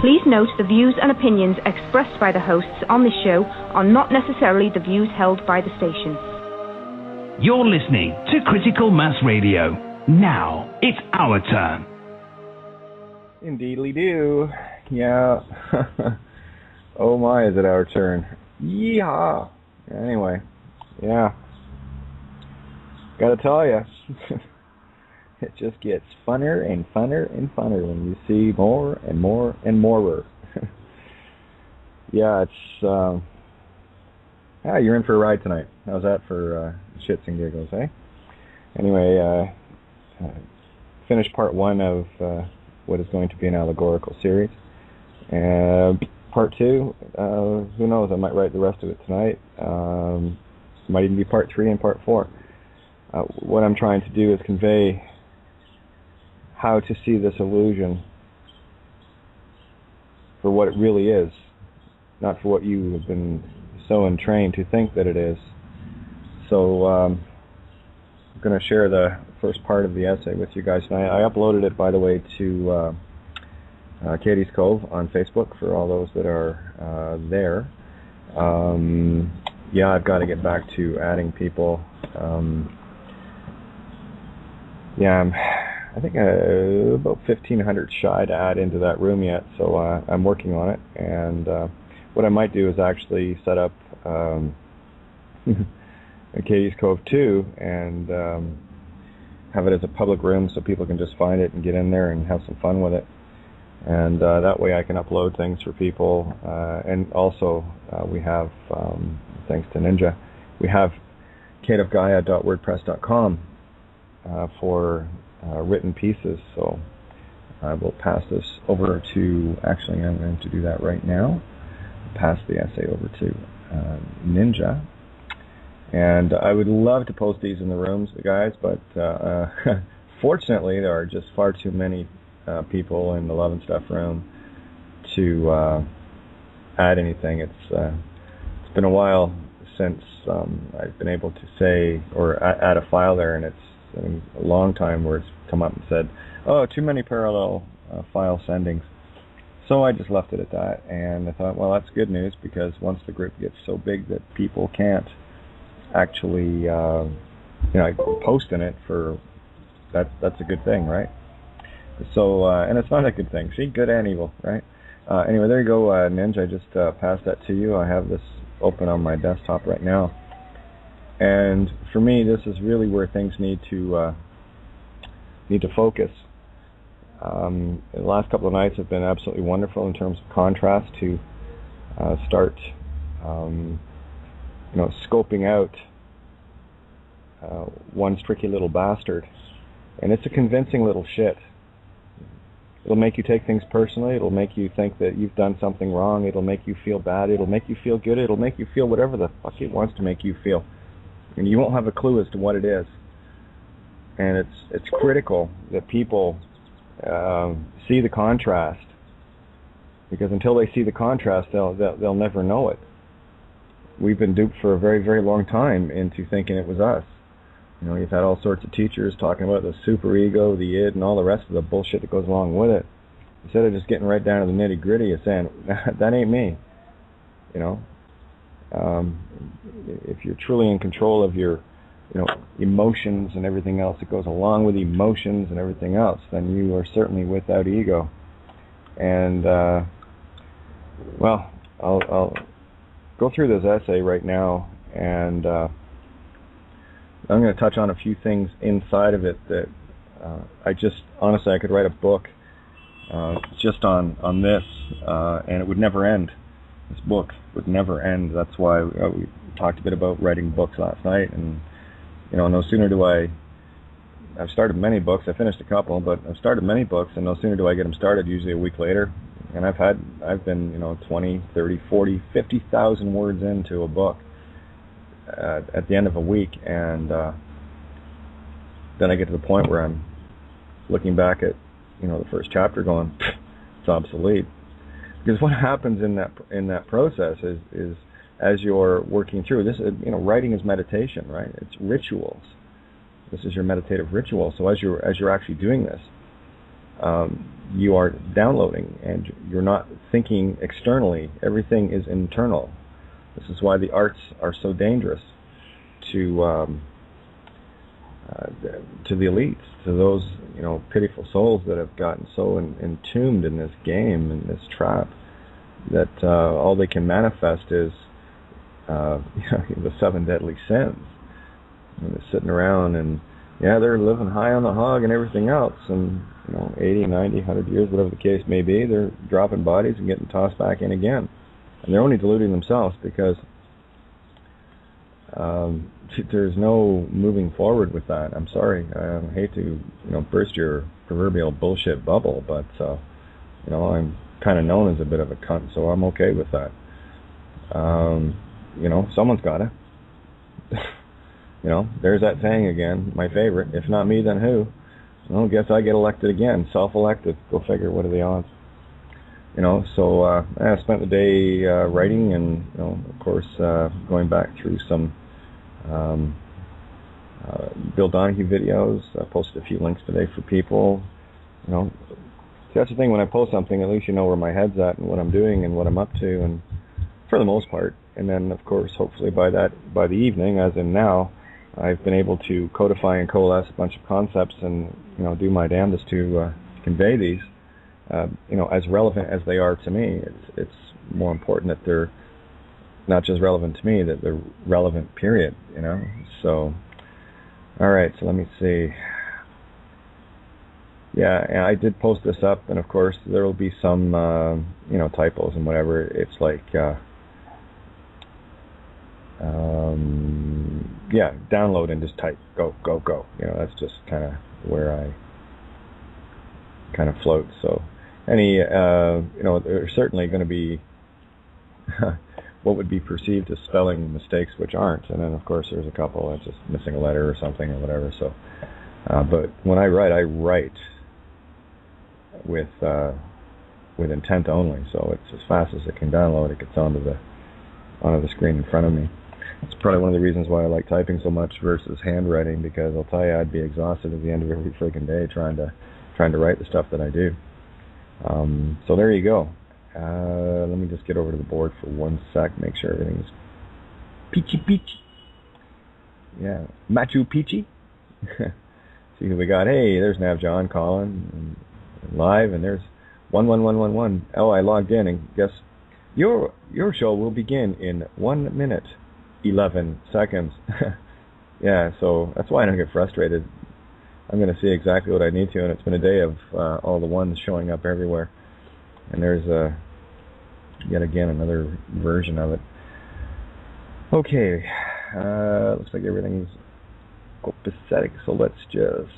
Please note the views and opinions expressed by the hosts on this show are not necessarily the views held by the station. You're listening to Critical Mass Radio. Now it's our turn. Indeedly do. Yeah. Oh my, is it our turn? Yeehaw. Anyway, yeah. Gotta tell you, it just gets funner and funner and funner when you see more and more and more. Yeah, it's, you're in for a ride tonight. How's that for shits and giggles, eh? Anyway, finished part one of what is going to be an allegorical series. Part two, who knows, I might write the rest of it tonight. Might even be part three and part four. What I'm trying to do is convey how to see this illusion for what it really is, not for what you have been so entrained to think that it is. So I'm going to share the first part of the essay with you guys tonight. I uploaded it, by the way, to Katie's Cove on Facebook for all those that are there. Yeah, I've got to get back to adding people. I think about 1,500 shy to add into that room yet, so I'm working on it. And what I might do is actually set up Katie's Cove 2 and have it as a public room so people can just find it and get in there and have some fun with it. And that way I can upload things for people. And also we have, thanks to Ninja, we have kateofgaia.wordpress.com for written pieces. So I will pass this over to, actually I'm going to do that right now, pass the essay over to Ninja. And I would love to post these in the rooms, the guys, but fortunately there are just far too many people in the Love and Stuff room to add anything. It's been a while since I've been able to say or add a file there, and it's a long time where it's come up and said, oh, too many parallel file sendings. So I just left it at that, and I thought, well, that's good news, because once the group gets so big that people can't actually post in it, for that's a good thing, right? So and it's not a good thing. See, good and evil, right? Anyway, there you go, Ninja. I just passed that to you. I have this open on my desktop right now, and for me, this is really where things need to focus. The last couple of nights have been absolutely wonderful in terms of contrast to start scoping out one's tricky little bastard. And it's a convincing little shit. It'll make you take things personally. It'll make you think that you've done something wrong. It'll make you feel bad. It'll make you feel good. It'll make you feel whatever the fuck it wants to make you feel. And you won't have a clue as to what it is. And it's critical that people see the contrast, because until they see the contrast, they'll never know it. We've been duped for a very, very long time into thinking it was us. You've had all sorts of teachers talking about the superego, the id, and all the rest of the bullshit that goes along with it. Instead of just getting right down to the nitty-gritty of saying, that ain't me. If you're truly in control of your emotions and everything else that goes along with emotions and everything else, then you are certainly without ego. And, I'll go through this essay right now, and I'm going to touch on a few things inside of it that honestly, I could write a book just on this, and it would never end. This book would never end. That's why we talked a bit about writing books last night, and no sooner do I've started many books. I finished a couple, but I've started many books, and no sooner do I get them started, usually a week later, and I've been 20, 30, 40, 50,000 words into a book at the end of a week, and then I get to the point where I'm looking back at the first chapter going, it's obsolete. Because what happens in that process is as you're working through this, writing is meditation, right? It's rituals. This is your meditative ritual. So as you're actually doing this, you are downloading, and you're not thinking externally. Everything is internal. This is why the arts are so dangerous to the elites, to those pitiful souls that have gotten so entombed in this game, in this trap, that all they can manifest is the 7 deadly sins. And they're sitting around and they're living high on the hog and everything else, and 80, 90, 100 years, whatever the case may be, they're dropping bodies and getting tossed back in again. And they're only deluding themselves, because there's no moving forward with that. I'm sorry. I hate to burst your proverbial bullshit bubble, but I'm kind of known as a bit of a cunt, so I'm okay with that. Someone's gotta. There's that saying again, my favorite. If not me, then who? Well, I guess I get elected again. Self-elected. Go figure. What are the odds? So I spent the day writing, and of course, going back through some Bill Donahue videos. I posted a few links today for people. That's the thing. When I post something, at least you know where my head's at and what I'm doing and what I'm up to, and for the most part. And then, of course, hopefully by the evening, as in now, I've been able to codify and coalesce a bunch of concepts and do my damnedest to convey these. As relevant as they are to me. It's more important that they're not just relevant to me, that they're relevant, period, So, all right, so let me see. Yeah, and I did post this up, and of course there will be some, typos and whatever. It's like, download and just type, go. That's just kind of where I kind of float. So, there's certainly going to be what would be perceived as spelling mistakes, which aren't. And then, of course, there's a couple that's just missing a letter or something or whatever. So, but when I write with intent only. So it's as fast as it can download, it gets onto the screen in front of me. It's probably one of the reasons why I like typing so much versus handwriting, because I'll tell you, I'd be exhausted at the end of every freaking day trying to write the stuff that I do. So there you go. Let me just get over to the board for 1 sec, make sure everything's peachy. Yeah, Machu Picchu. See who we got. Hey, there's Nav John calling and live, and there's 11111. Oh, I logged in, and guess your show will begin in 1 minute 11 seconds. Yeah, so that's why I don't get frustrated. I'm going to see exactly what I need to, and it's been a day of all the ones showing up everywhere. And there's yet again another version of it. Okay, looks like everything's copacetic, so let's just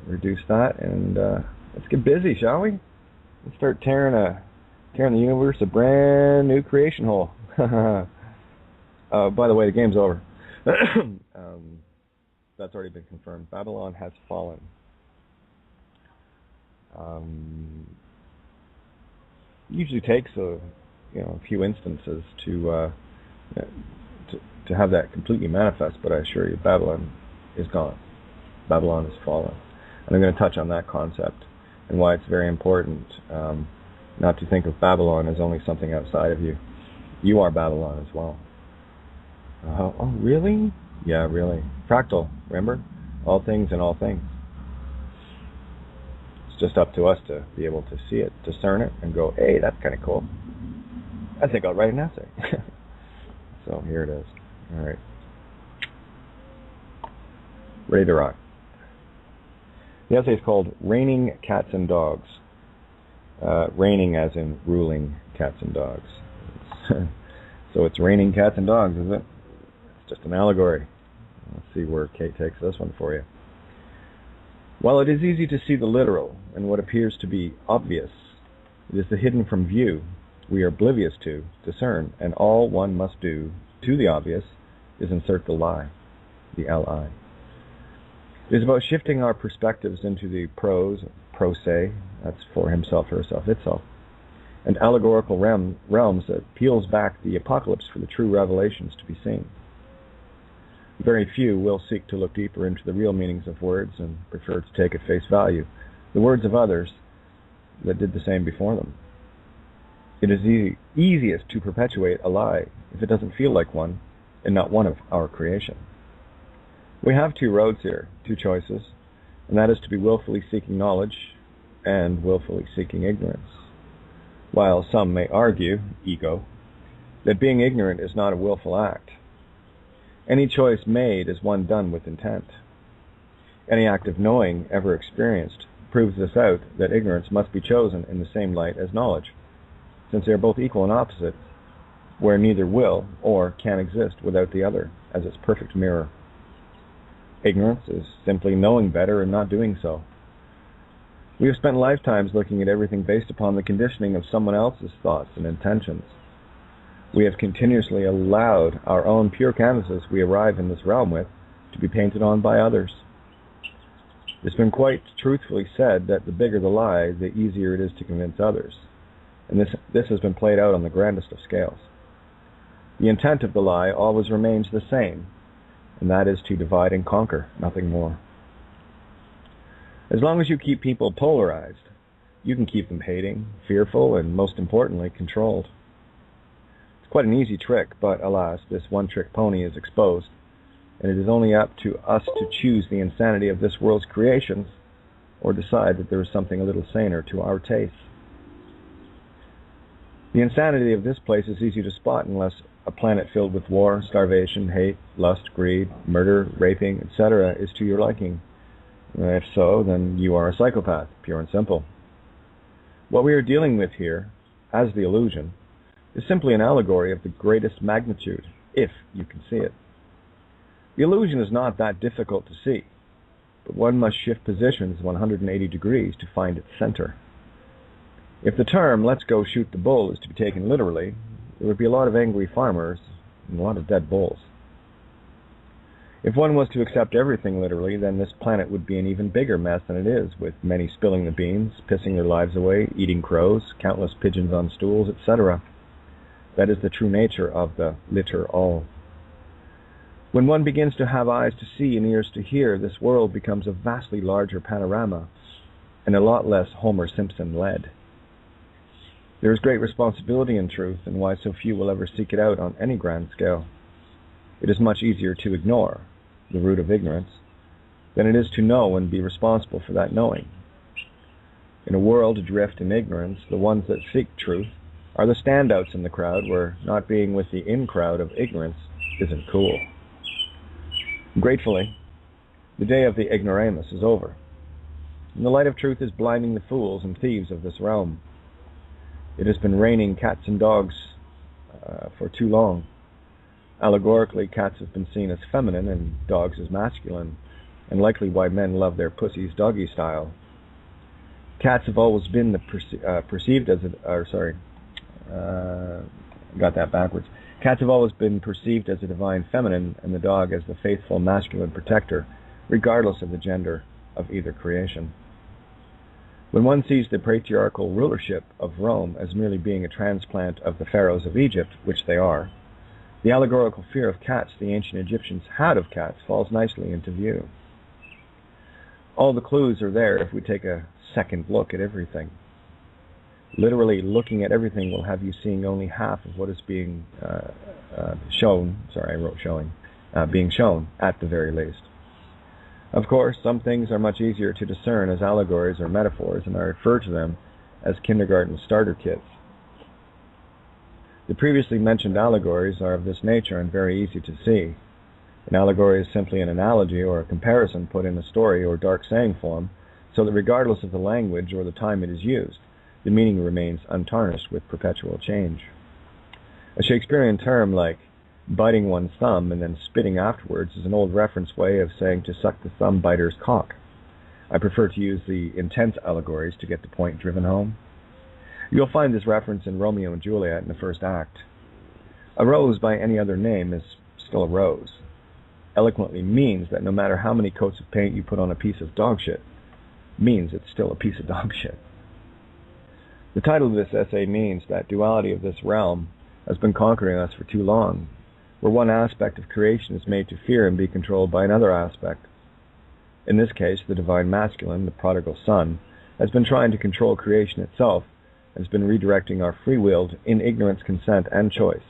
reduce that and let's get busy, shall we? Let's start tearing the universe a brand new creation hole. By the way, the game's over. That's already been confirmed. Babylon has fallen. Usually takes a few instances to have that completely manifest, but I assure you, Babylon is gone. Babylon has fallen, and I'm going to touch on that concept and why it's very important not to think of Babylon as only something outside of you. You are Babylon as well. Oh, really? Yeah, really. Fractal, remember? All things and all things. It's just up to us to be able to see it, discern it, and go, hey, that's kind of cool. I think I'll write an essay. So here it is. All right. Ready to rock. The essay is called Raining Cats and Dogs. Raining as in ruling cats and dogs. So it's raining cats and dogs, is it? It's just an allegory. Let's see where Kate takes this one for you. While it is easy to see the literal and what appears to be obvious, it is the hidden from view we are oblivious to, discern, and all one must do to the obvious is insert the lie, the Li. It is about shifting our perspectives into the prose se, that's for himself, herself, itself, and allegorical realms that peels back the apocalypse for the true revelations to be seen. Very few will seek to look deeper into the real meanings of words and prefer to take at face value the words of others that did the same before them. It is easiest to perpetuate a lie if it doesn't feel like one and not one of our creation. We have two roads here, two choices, and that is to be willfully seeking knowledge and willfully seeking ignorance. While some may argue, ego, that being ignorant is not a willful act. Any choice made is one done with intent. Any act of knowing ever experienced proves this out, that ignorance must be chosen in the same light as knowledge, since they are both equal and opposite, where neither will or can exist without the other as its perfect mirror. Ignorance is simply knowing better and not doing so. We have spent lifetimes looking at everything based upon the conditioning of someone else's thoughts and intentions. We have continuously allowed our own pure canvases we arrive in this realm with to be painted on by others. It's been quite truthfully said that the bigger the lie, the easier it is to convince others. And this has been played out on the grandest of scales. The intent of the lie always remains the same, and that is to divide and conquer, nothing more. As long as you keep people polarized, you can keep them hating, fearful, and most importantly, controlled. It's quite an easy trick, but alas, this one-trick pony is exposed, and it is only up to us to choose the insanity of this world's creations or decide that there is something a little saner to our tastes. The insanity of this place is easy to spot unless a planet filled with war, starvation, hate, lust, greed, murder, raping, etc. is to your liking. If so, then you are a psychopath, pure and simple. What we are dealing with here, as the illusion, is simply an allegory of the greatest magnitude, if you can see it. The illusion is not that difficult to see, but one must shift positions 180 degrees to find its center. If the term, "let's go shoot the bull," is to be taken literally, there would be a lot of angry farmers and a lot of dead bulls. If one was to accept everything literally, then this planet would be an even bigger mess than it is, with many spilling the beans, pissing their lives away, eating crows, countless pigeons on stools, etc. That is the true nature of the litter all. When one begins to have eyes to see and ears to hear, this world becomes a vastly larger panorama and a lot less Homer Simpson-led. There is great responsibility in truth, and why so few will ever seek it out on any grand scale. It is much easier to ignore, the root of ignorance, than it is to know and be responsible for that knowing. In a world adrift in ignorance, the ones that seek truth are the standouts in the crowd, where not being with the in-crowd of ignorance isn't cool. Gratefully, the day of the ignoramus is over, and the light of truth is blinding the fools and thieves of this realm. It has been raining cats and dogs for too long. Allegorically, cats have been seen as feminine and dogs as masculine, and likely why men love their pussies doggy style. Cats have always been perceived as got that backwards. Cats have always been perceived as a divine feminine, and the dog as the faithful masculine protector, regardless of the gender of either creation. When one sees the patriarchal rulership of Rome as merely being a transplant of the pharaohs of Egypt, which they are, the allegorical fear of cats the ancient Egyptians had of cats falls nicely into view. All the clues are there if we take a second look at everything. Literally, looking at everything will have you seeing only half of what is being shown. Sorry, I wrote showing. Being shown, at the very least. Of course, some things are much easier to discern as allegories or metaphors, and I refer to them as kindergarten starter kits. The previously mentioned allegories are of this nature and very easy to see. An allegory is simply an analogy or a comparison put in a story or dark saying form, so that regardless of the language or the time it is used, the meaning remains untarnished with perpetual change. A Shakespearean term like biting one's thumb and then spitting afterwards is an old reference way of saying to suck the thumb biter's cock. I prefer to use the intense allegories to get the point driven home. You'll find this reference in Romeo and Juliet in the first act. A rose by any other name is still a rose. Eloquently means that no matter how many coats of paint you put on a piece of dog shit, means it's still a piece of dog shit. The title of this essay means that duality of this realm has been conquering us for too long, where one aspect of creation is made to fear and be controlled by another aspect. In this case, the divine masculine, the prodigal son, has been trying to control creation itself and has been redirecting our free will in ignorance, consent, and choice.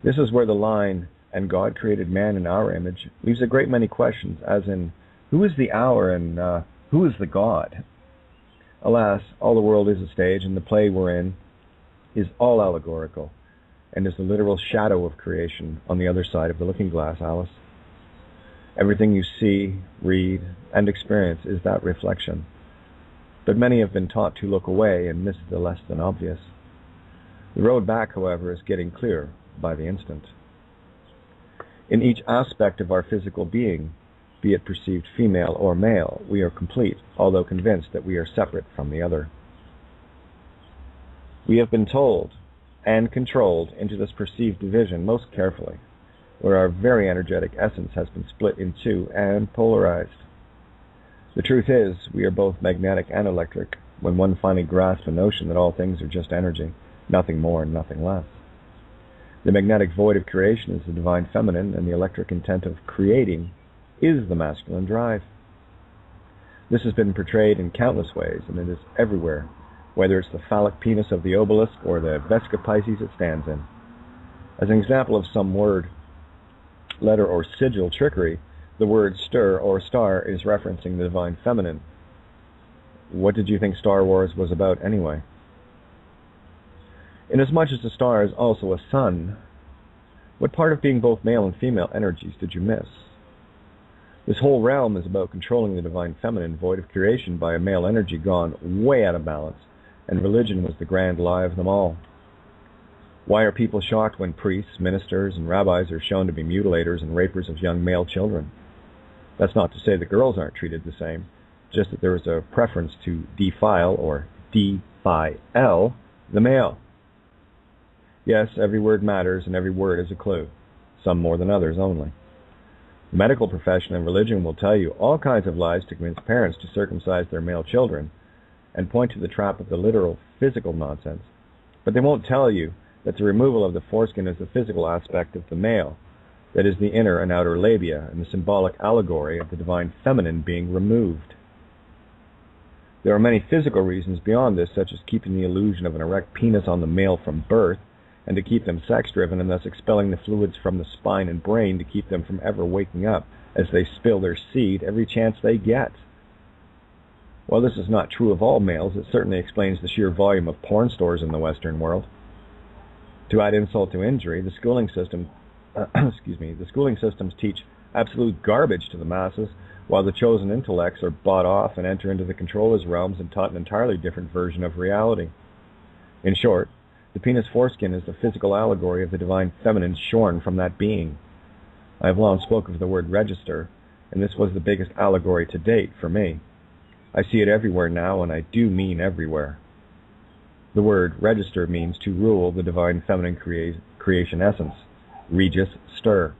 This is where the line, "and God created man in our image," leaves a great many questions, as in, who is the our and who is the God? Alas, all the world is a stage, and the play we're in is all allegorical, and is the literal shadow of creation on the other side of the looking glass, Alice. Everything you see, read, and experience is that reflection. But many have been taught to look away and miss the less than obvious. The road back, however, is getting clear by the instant. In each aspect of our physical being, be it perceived female or male, we are complete, although convinced that we are separate from the other. We have been told and controlled into this perceived division most carefully, where our very energetic essence has been split in two and polarized. The truth is, we are both magnetic and electric, when one finally grasps the notion that all things are just energy, nothing more and nothing less. The magnetic void of creation is the divine feminine, and the electric intent of creating is the masculine drive. This has been portrayed in countless ways, and it is everywhere, whether it's the phallic penis of the obelisk or the Vesca Pisces it stands in. As an example of some word, letter, or sigil trickery, the word stir or star is referencing the divine feminine. What did you think Star Wars was about anyway? Inasmuch as the star is also a sun, what part of being both male and female energies did you miss? This whole realm is about controlling the divine feminine void of creation by a male energy gone way out of balance, and religion was the grand lie of them all. Why are people shocked when priests, ministers, and rabbis are shown to be mutilators and rapers of young male children? That's not to say that girls aren't treated the same, just that there is a preference to defile or defile the male. Yes, every word matters, and every word is a clue, some more than others only. The medical profession and religion will tell you all kinds of lies to convince parents to circumcise their male children and point to the trap of the literal physical nonsense, but they won't tell you that the removal of the foreskin is the physical aspect of the male, that is the inner and outer labia, and the symbolic allegory of the divine feminine being removed. There are many physical reasons beyond this, such as keeping the illusion of an erect penis on the male from birth, and to keep them sex-driven, and thus expelling the fluids from the spine and brain to keep them from ever waking up as they spill their seed every chance they get. While this is not true of all males, it certainly explains the sheer volume of porn stores in the Western world. To add insult to injury, the schooling systems teach absolute garbage to the masses, while the chosen intellects are bought off and enter into the controller's realms and taught an entirely different version of reality. In short, the penis foreskin is the physical allegory of the divine feminine shorn from that being. I have long spoken of the word register, and this was the biggest allegory to date for me. I see it everywhere now, and I do mean everywhere. The word register means to rule the divine feminine creation essence. Regis, stir.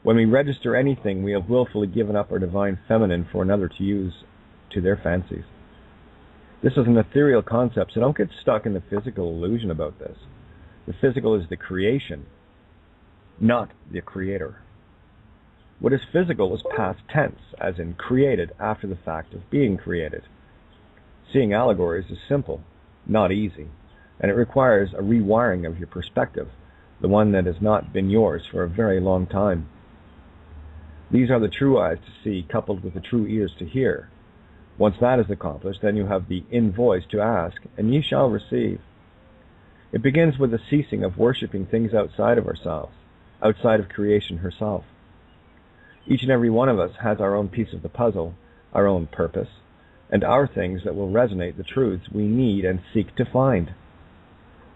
When we register anything, we have willfully given up our divine feminine for another to use to their fancies. This is an ethereal concept, so don't get stuck in the physical illusion about this. The physical is the creation, not the creator. What is physical is past tense, as in created after the fact of being created. Seeing allegories is simple, not easy, and it requires a rewiring of your perspective, the one that has not been yours for a very long time. These are the true eyes to see, coupled with the true ears to hear. Once that is accomplished, then you have the in-voice to ask, and ye shall receive. It begins with the ceasing of worshipping things outside of ourselves, outside of creation herself. Each and every one of us has our own piece of the puzzle, our own purpose, and our things that will resonate the truths we need and seek to find.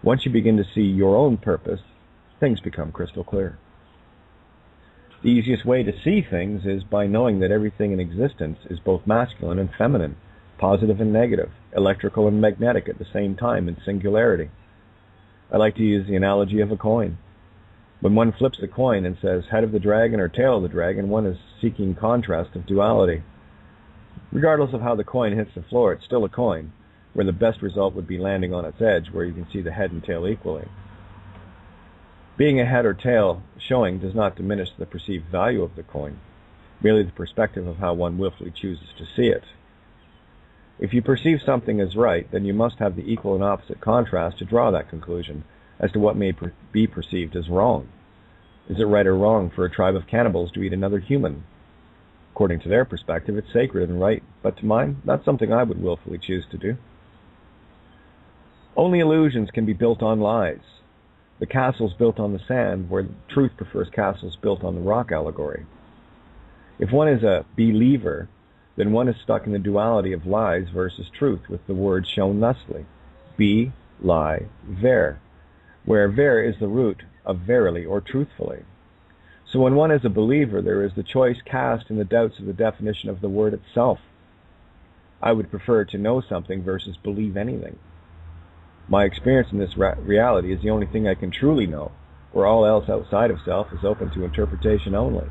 Once you begin to see your own purpose, things become crystal clear. The easiest way to see things is by knowing that everything in existence is both masculine and feminine, positive and negative, electrical and magnetic at the same time in singularity. I like to use the analogy of a coin. When one flips the coin and says head of the dragon or tail of the dragon, one is seeking contrast of duality. Regardless of how the coin hits the floor, it's still a coin, where the best result would be landing on its edge, where you can see the head and tail equally. Being a head or tail showing does not diminish the perceived value of the coin, merely the perspective of how one willfully chooses to see it. If you perceive something as right, then you must have the equal and opposite contrast to draw that conclusion as to what may be perceived as wrong. Is it right or wrong for a tribe of cannibals to eat another human? According to their perspective, it's sacred and right, but to mine, not something I would willfully choose to do. Only illusions can be built on lies. The castles built on the sand, where truth prefers castles built on the rock allegory. If one is a believer, then one is stuck in the duality of lies versus truth, with the word shown thusly: be, lie, ver, where ver is the root of verily or truthfully. So when one is a believer, there is the choice cast in the doubts of the definition of the word itself. I would prefer to know something versus believe anything. My experience in this reality is the only thing I can truly know, where all else outside of self is open to interpretation only.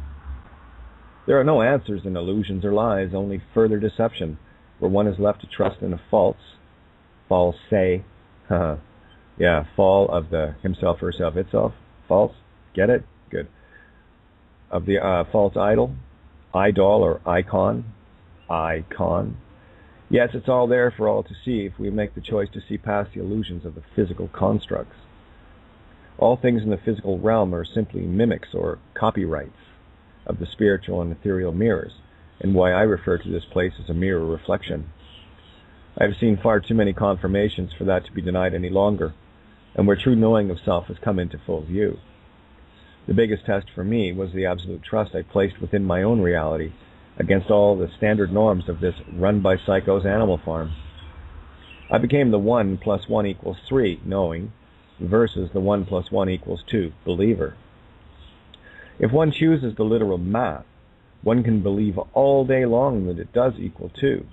There are no answers in illusions or lies, only further deception, where one is left to trust in a false fall of the himself, herself, itself, false, get it? Good. Of the false idol or icon. Yes, it's all there for all to see if we make the choice to see past the illusions of the physical constructs. All things in the physical realm are simply mimics or copyrights of the spiritual and ethereal mirrors, and why I refer to this place as a mirror reflection. I have seen far too many confirmations for that to be denied any longer, and where true knowing of self has come into full view. The biggest test for me was the absolute trust I placed within my own reality against all the standard norms of this run-by-psychos animal farm. I became the 1 + 1 = 3 knowing versus the 1 + 1 = 2 believer. If one chooses the literal math, one can believe all day long that it does equal 2.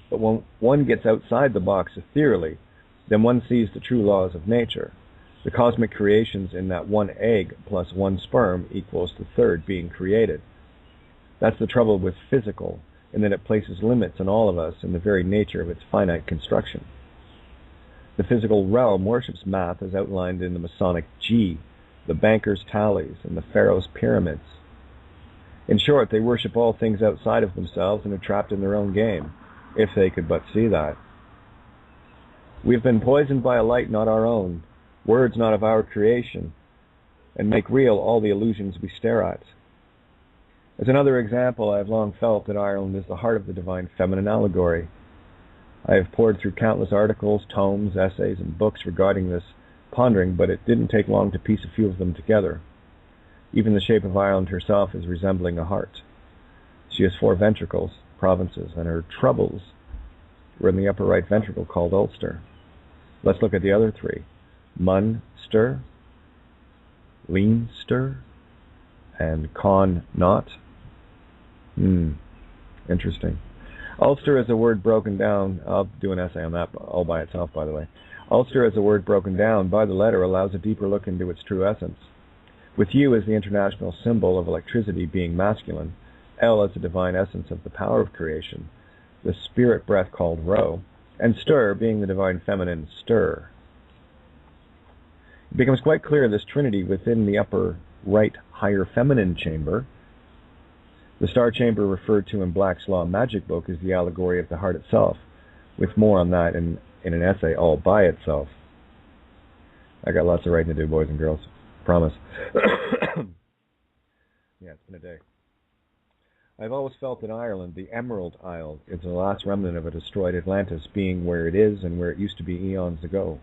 But when one gets outside the box ethereally, then one sees the true laws of nature, the cosmic creations in that 1 egg + 1 sperm equals the third being created. That's the trouble with physical, in that it places limits on all of us in the very nature of its finite construction. The physical realm worships math as outlined in the Masonic G, the banker's tallies, and the pharaoh's pyramids. In short, they worship all things outside of themselves and are trapped in their own game, if they could but see that. We have been poisoned by a light not our own, words not of our creation, and make real all the illusions we stare at. As another example, I have long felt that Ireland is the heart of the divine feminine allegory. I have pored through countless articles, tomes, essays, and books regarding this pondering, but it didn't take long to piece a few of them together. Even the shape of Ireland herself is resembling a heart. She has 4 ventricles, provinces, and her troubles were in the upper right ventricle called Ulster. Let's look at the other 3. Munster, Leinster, and Connaught. Interesting. Ulster is a word broken down. I'll do an essay on that all by itself, by the way. Ulster is a word broken down by the letter allows a deeper look into its true essence. With U as the international symbol of electricity being masculine, L as the divine essence of the power of creation, the spirit breath called Ro, and Stir being the divine feminine stir. It becomes quite clear this trinity within the upper right higher feminine chamber. The star chamber referred to in Black's Law Magic Book is the allegory of the heart itself, with more on that in an essay all by itself. I got lots of writing to do, boys and girls. Promise. Yeah, it's been a day. I've always felt that Ireland, the Emerald Isle, is the last remnant of a destroyed Atlantis, being where it is and where it used to be eons ago.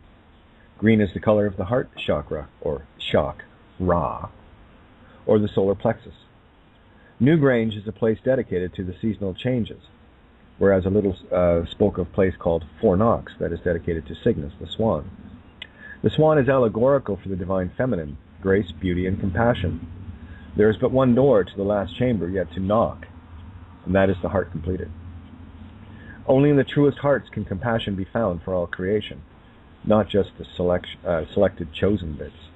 Green is the color of the heart chakra, or chakra, or the solar plexus. Newgrange is a place dedicated to the seasonal changes, whereas a little spoke of place called Fornox that is dedicated to Cygnus, the swan. The swan is allegorical for the divine feminine, grace, beauty, and compassion. There is but one door to the last chamber yet to knock, and that is the heart completed. Only in the truest hearts can compassion be found for all creation, not just the selected chosen bits.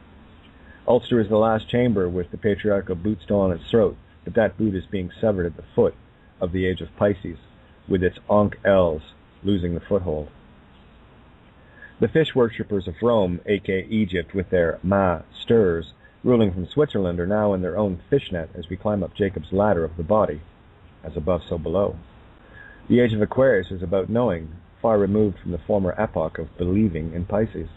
Ulster is the last chamber with the patriarchal boot still on its throat, but that boot is being severed at the foot of the age of Pisces, with its Ankh L's losing the foothold. The fish worshippers of Rome, aka Egypt, with their Ma-sters, ruling from Switzerland, are now in their own fishnet as we climb up Jacob's ladder of the body, as above so below. The age of Aquarius is about knowing, far removed from the former epoch of believing in Pisces.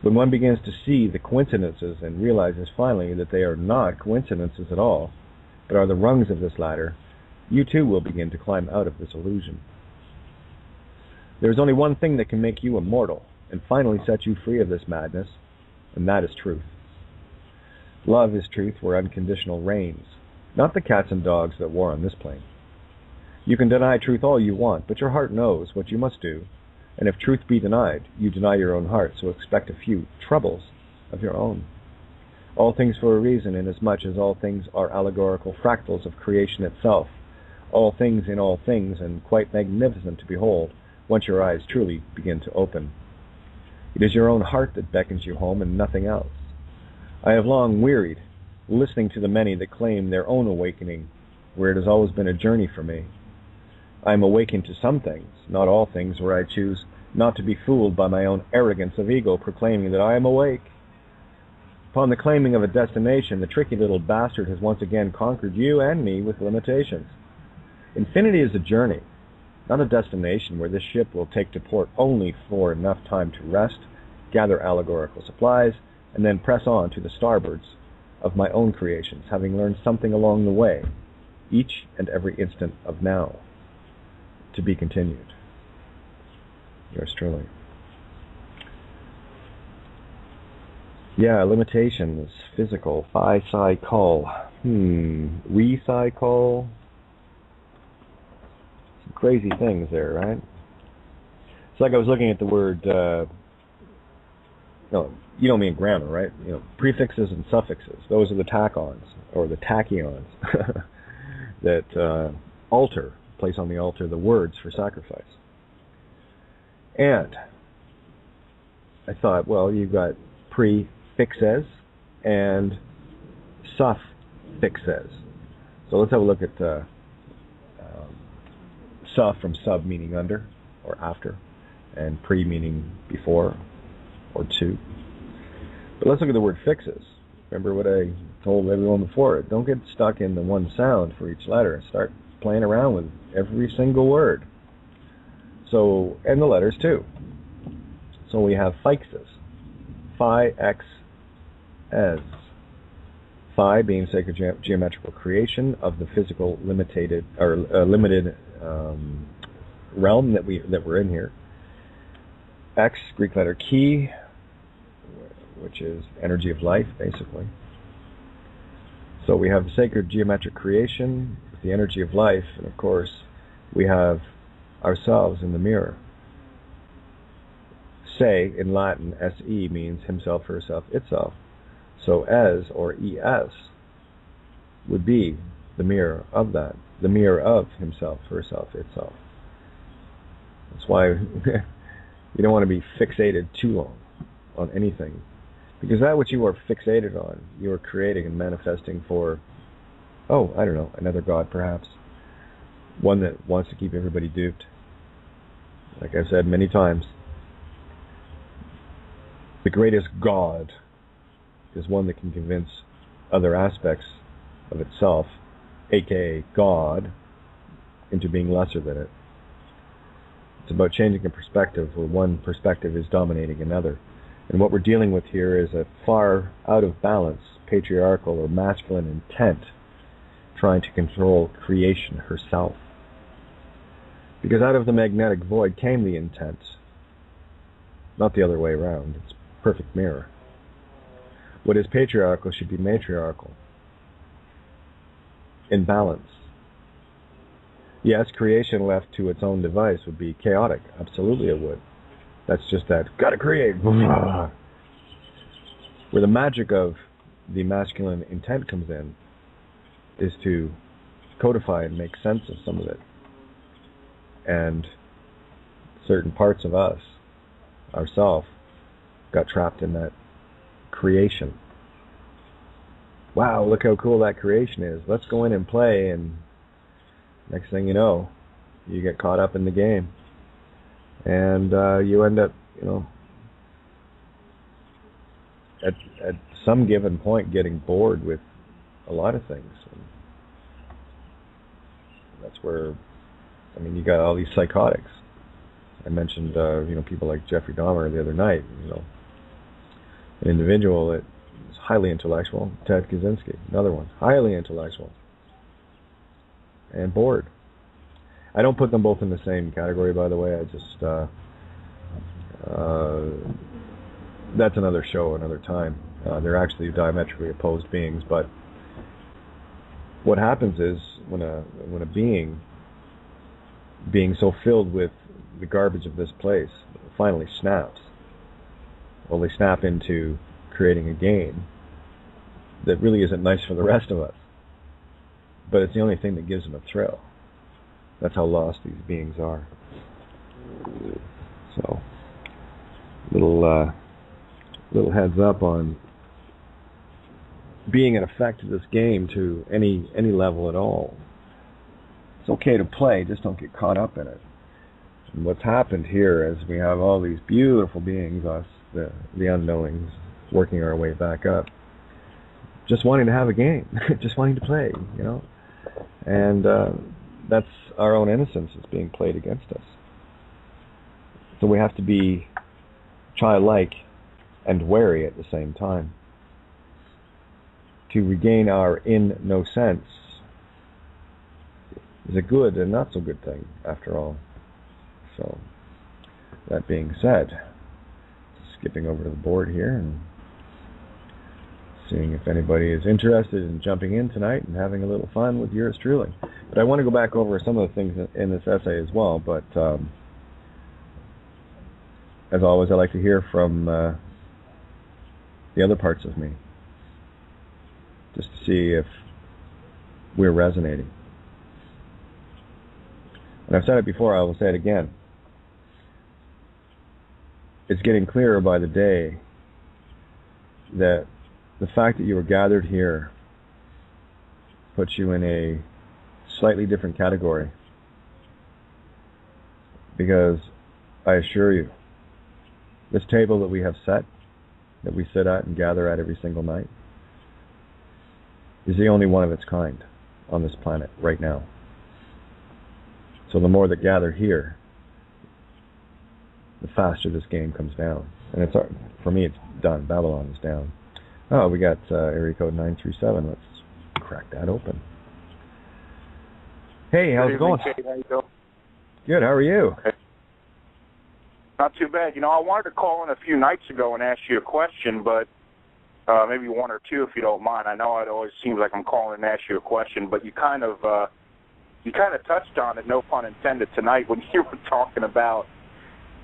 When one begins to see the coincidences and realizes finally that they are not coincidences at all, but are the rungs of this ladder, you too will begin to climb out of this illusion. There is only one thing that can make you immortal and finally set you free of this madness, and that is truth. Love is truth where unconditional reigns, not the cats and dogs that war on this plane. You can deny truth all you want, but your heart knows what you must do, and if truth be denied, you deny your own heart, so expect a few troubles of your own. All things for a reason, inasmuch as all things are allegorical fractals of creation itself, all things in all things, and quite magnificent to behold, once your eyes truly begin to open. It is your own heart that beckons you home, and nothing else. I have long wearied, listening to the many that claim their own awakening, where it has always been a journey for me. I am awakened to some things, not all things, where I choose not to be fooled by my own arrogance of ego proclaiming that I am awake. Upon the claiming of a destination, the tricky little bastard has once again conquered you and me with limitations. Infinity is a journey, not a destination where this ship will take to port only for enough time to rest, gather allegorical supplies, and then press on to the starboards of my own creations, having learned something along the way, each and every instant of now. To be continued. Yours truly. Yeah, limitations, physical, psi-call. We-psi-call. Some crazy things there, right? It's like I was looking at the word, no, you know me in grammar, right? You know, prefixes and suffixes. Those are the tack-ons, or the tachyons, that alter, place on the altar the words for sacrifice. And I thought, well, you've got prefixes and suffixes. So let's have a look at suff from sub meaning under or after, and pre meaning before or to. But let's look at the word fixes. Remember what I told everyone before. Don't get stuck in the one sound for each letter. Start playing around with every single word. So, and the letters too. So we have fixes. Phi, X, Ez. Phi being sacred geometrical creation of the physical limited realm that we're in here. X, Greek letter chi, which is energy of life, basically. So we have the sacred geometric creation, the energy of life, and of course we have ourselves in the mirror. Se in Latin, se means himself, herself, itself. So es or es would be the mirror of that, the mirror of himself, herself, itself. That's why you don't want to be fixated too long on anything, because that which you are fixated on, you are creating and manifesting for, oh, I don't know, another god perhaps. One that wants to keep everybody duped. Like I've said many times, the greatest god is one that can convince other aspects of itself, aka God, into being lesser than it. It's about changing a perspective where one perspective is dominating another. And what we're dealing with here is a far out of balance, patriarchal or masculine intent trying to control creation herself. Because out of the magnetic void came the intent, not the other way around. It's a perfect mirror. What is patriarchal should be matriarchal, in balance. Yes, creation left to its own device would be chaotic. Absolutely it would. That's just that, gotta create. Where the magic of the masculine intent comes in is to codify and make sense of some of it. And certain parts of us, ourself, got trapped in that creation. Wow, look how cool that creation is. Let's go in and play, and next thing you know, you get caught up in the game. And you end up, at some given point getting bored with a lot of things. And that's where I mean, you got all these psychotics. I mentioned, people like Jeffrey Dahmer the other night. An individual that is highly intellectual. Ted Kaczynski, another one, highly intellectual and bored. I don't put them both in the same category, by the way. I just that's another show, another time. They're actually diametrically opposed beings, but what happens is when a being so filled with the garbage of this place finally snaps, well, they snap into creating a game that really isn't nice for the rest of us, but it's the only thing that gives them a thrill. That's how lost these beings are. So, little heads up on being an effect of this game to any level at all. It's okay to play, just don't get caught up in it. And what's happened here is we have all these beautiful beings, us, the unknowings, working our way back up, just wanting to have a game, just wanting to play, and that's our own innocence is being played against us. So we have to be childlike and wary at the same time to regain our innocence. Is a good and not so good thing, after all. So, that being said, skipping over to the board here and seeing if anybody is interested in jumping in tonight and having a little fun with yours truly. But I want to go back over some of the things in this essay as well, but as always, I like to hear from the other parts of me, just to see if we're resonating. And I've said it before, I will say it again. It's getting clearer by the day that the fact that you were gathered here puts you in a slightly different category. Because I assure you, this table that we have set, that we sit at and gather at every single night, is the only one of its kind on this planet right now. So the more that gather here, the faster this game comes down. And it's, for me, it's done. Babylon is down. Oh, we got area code 937. Let's crack that open. Hey, how's it going? Kate, how you doing? Good, how are you? Okay. Not too bad. I wanted to call in a few nights ago and ask you a question, but maybe one or two if you don't mind. I know it always seems like I'm calling and ask you a question, but you kind of touched on it, no pun intended, tonight when you were talking about,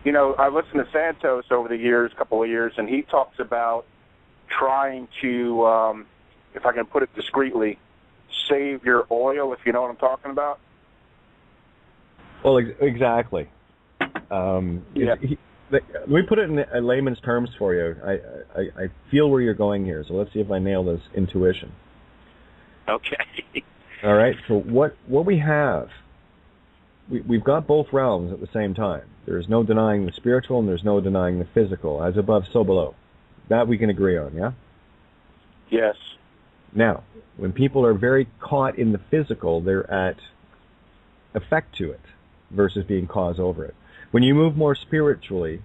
I listened to Santos over the couple of years, and he talks about trying to, if I can put it discreetly, save your oil, if you know what I'm talking about. Well, exactly. Yeah. Let me put it in layman's terms for you. I feel where you're going here, so let's see if I nail this intuition. Okay. All right, so what we have, we've got both realms at the same time. There's no denying the spiritual and there's no denying the physical, as above, so below. That we can agree on, yeah? Yes. Now, when people are very caught in the physical, they're at effect to it versus being cause over it. When you move more spiritually,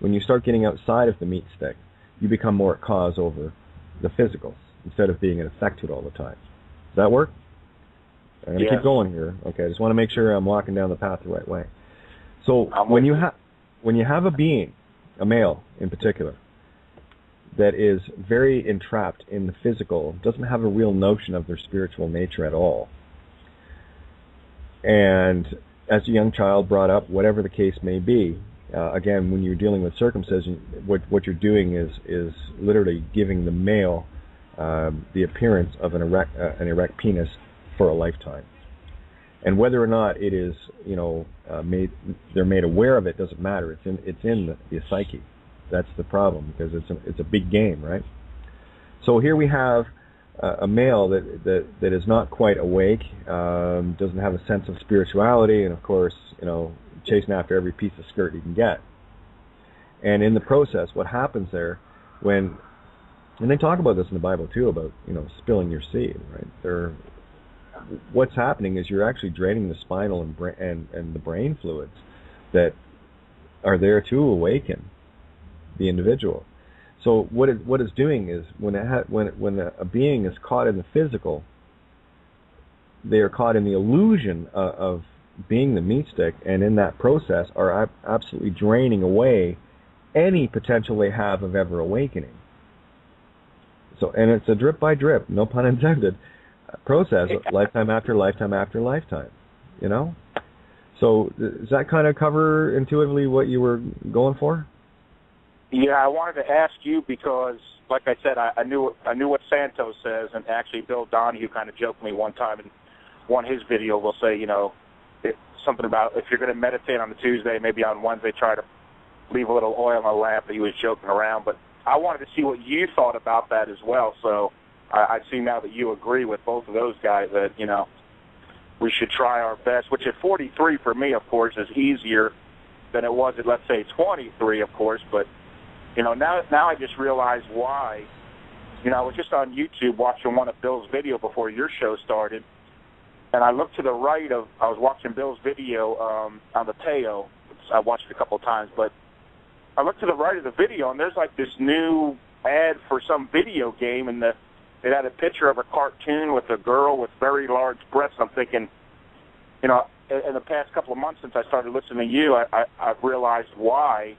when you start getting outside of the meat stick, you become more at cause over the physical instead of being an effect to it all the time. Does that work? I'm going to keep going here. Okay, I just want to make sure I'm walking down the path the right way. So when you have a being, a male in particular, that is very entrapped in the physical, doesn't have a real notion of their spiritual nature at all, and as a young child brought up, whatever the case may be, again, when you're dealing with circumcision, what you're doing is literally giving the male the appearance of an erect penis for a lifetime. And whether or not it is, they're made aware of it doesn't matter. It's in the psyche. That's the problem, because it's a big game, right? So here we have a male that is not quite awake, doesn't have a sense of spirituality, and of course, chasing after every piece of skirt he can get. And in the process, what happens there, and they talk about this in the Bible too, about spilling your seed, right? what's happening is you're actually draining the spinal and the brain fluids that are there to awaken the individual. So what it's doing is when a being is caught in the physical, they are caught in the illusion of being the meat stick, and in that process are absolutely draining away any potential they have of ever awakening. So, and it's a drip by drip, no pun intended, process, lifetime after lifetime after lifetime, you know? So does that kind of cover intuitively what you were going for? Yeah, I wanted to ask you because, like I said, I knew what Santos says, and actually Bill Donahue kind of joked me one time in one of his video will say, you know, something about if you're going to meditate on the Tuesday, maybe on Wednesday try to leave a little oil on the lamp. He was joking around, but I wanted to see what you thought about that as well. So I see now that you agree with both of those guys that, you know, we should try our best, which at 43 for me, of course, is easier than it was at, let's say, 23, of course. But, you know, now I just realized why. You know, I was just on YouTube watching one of Bill's video before your show started, and I looked to the right of, I was watching Bill's video on the Teo. I watched it a couple of times, but I looked to the right of the video, and there's like this new ad for some video game, and it had a picture of a cartoon with a girl with very large breasts. I'm thinking, you know, in the past couple of months since I started listening to you, I've realized why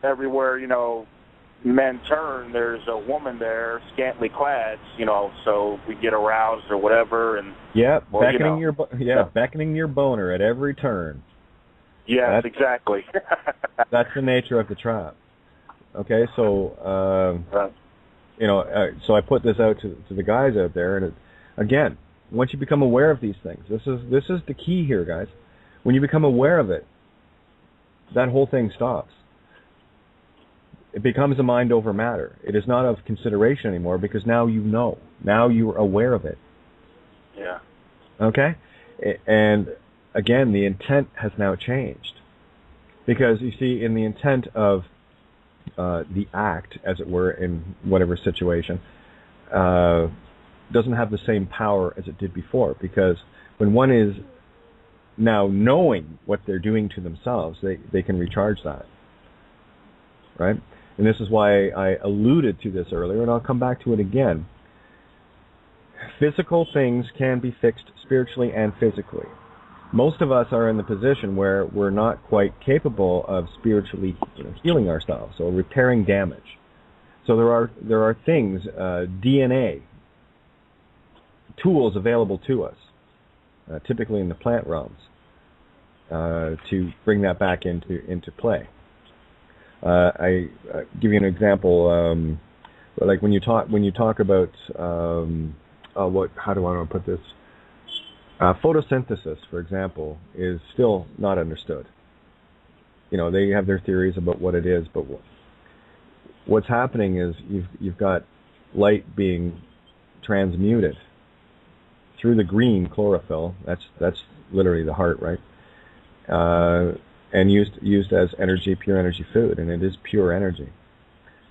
everywhere, you know, men turn, there's a woman there, scantily clad, you know, so we get aroused or whatever. And beckoning, you know, beckoning your boner at every turn. Yes, exactly. That's the nature of the trap. Okay, so you know, so I put this out to the guys out there, and again, once you become aware of these things, this is the key here, guys. When you become aware of it, that whole thing stops. It becomes a mind over matter. It is not of consideration anymore because now you know. Now you're aware of it. Yeah. Okay? And again, the intent has now changed. Because, you see, in the intent of the act, as it were, in whatever situation, doesn't have the same power as it did before. Because when one is now knowing what they're doing to themselves, they can recharge that. Right? And this is why I alluded to this earlier, and I'll come back to it again. Physical things can be fixed spiritually and physically. Most of us are in the position where we're not quite capable of spiritually, you know, healing ourselves or repairing damage. So there are things, DNA, tools available to us, typically in the plant realms, to bring that back into play. I give you an example. Like when you talk about how do I want to put this? Photosynthesis, for example, is still not understood. You know, they have their theories about what it is, but what's happening is you've got light being transmuted through the green chlorophyll. That's literally the heart, right? And used as energy, pure energy food, and it is pure energy.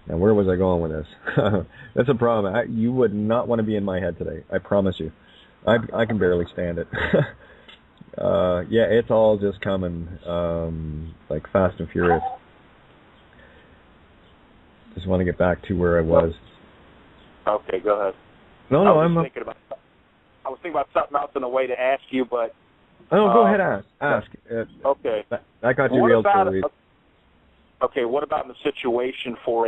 Now, where was I going with this? That's a problem. You would not want to be in my head today. I promise you. I can barely stand it. Yeah, it's all just coming like fast and furious. Just want to get back to where I was. Okay, go ahead. No, I was thinking about something else in a way to ask you, but. Oh, go ahead, ask. Okay. That got you real silly. Okay, what about the situation for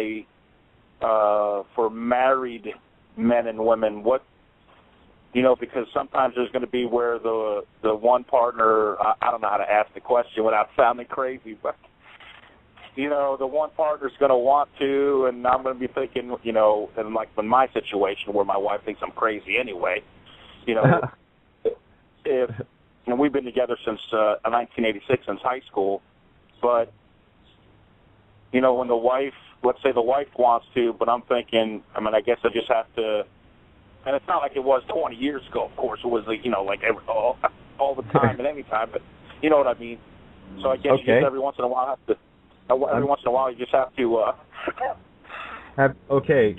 married men and women? What, you know, because sometimes there's going to be where the one partner, I don't know how to ask the question without sounding crazy, but, you know, the one partner's going to want to, and I'm going to be thinking, you know, and like in my situation where my wife thinks I'm crazy anyway, you know, if, and we've been together since 1986, since high school, but, you know, when the wife, let's say the wife wants to, but I'm thinking, I mean, I guess I just have to, and it's not like it was 20 years ago, of course. It was, like, you know, like all the time and any time, but you know what I mean. So I guess you just every once in a while you just have to. Okay,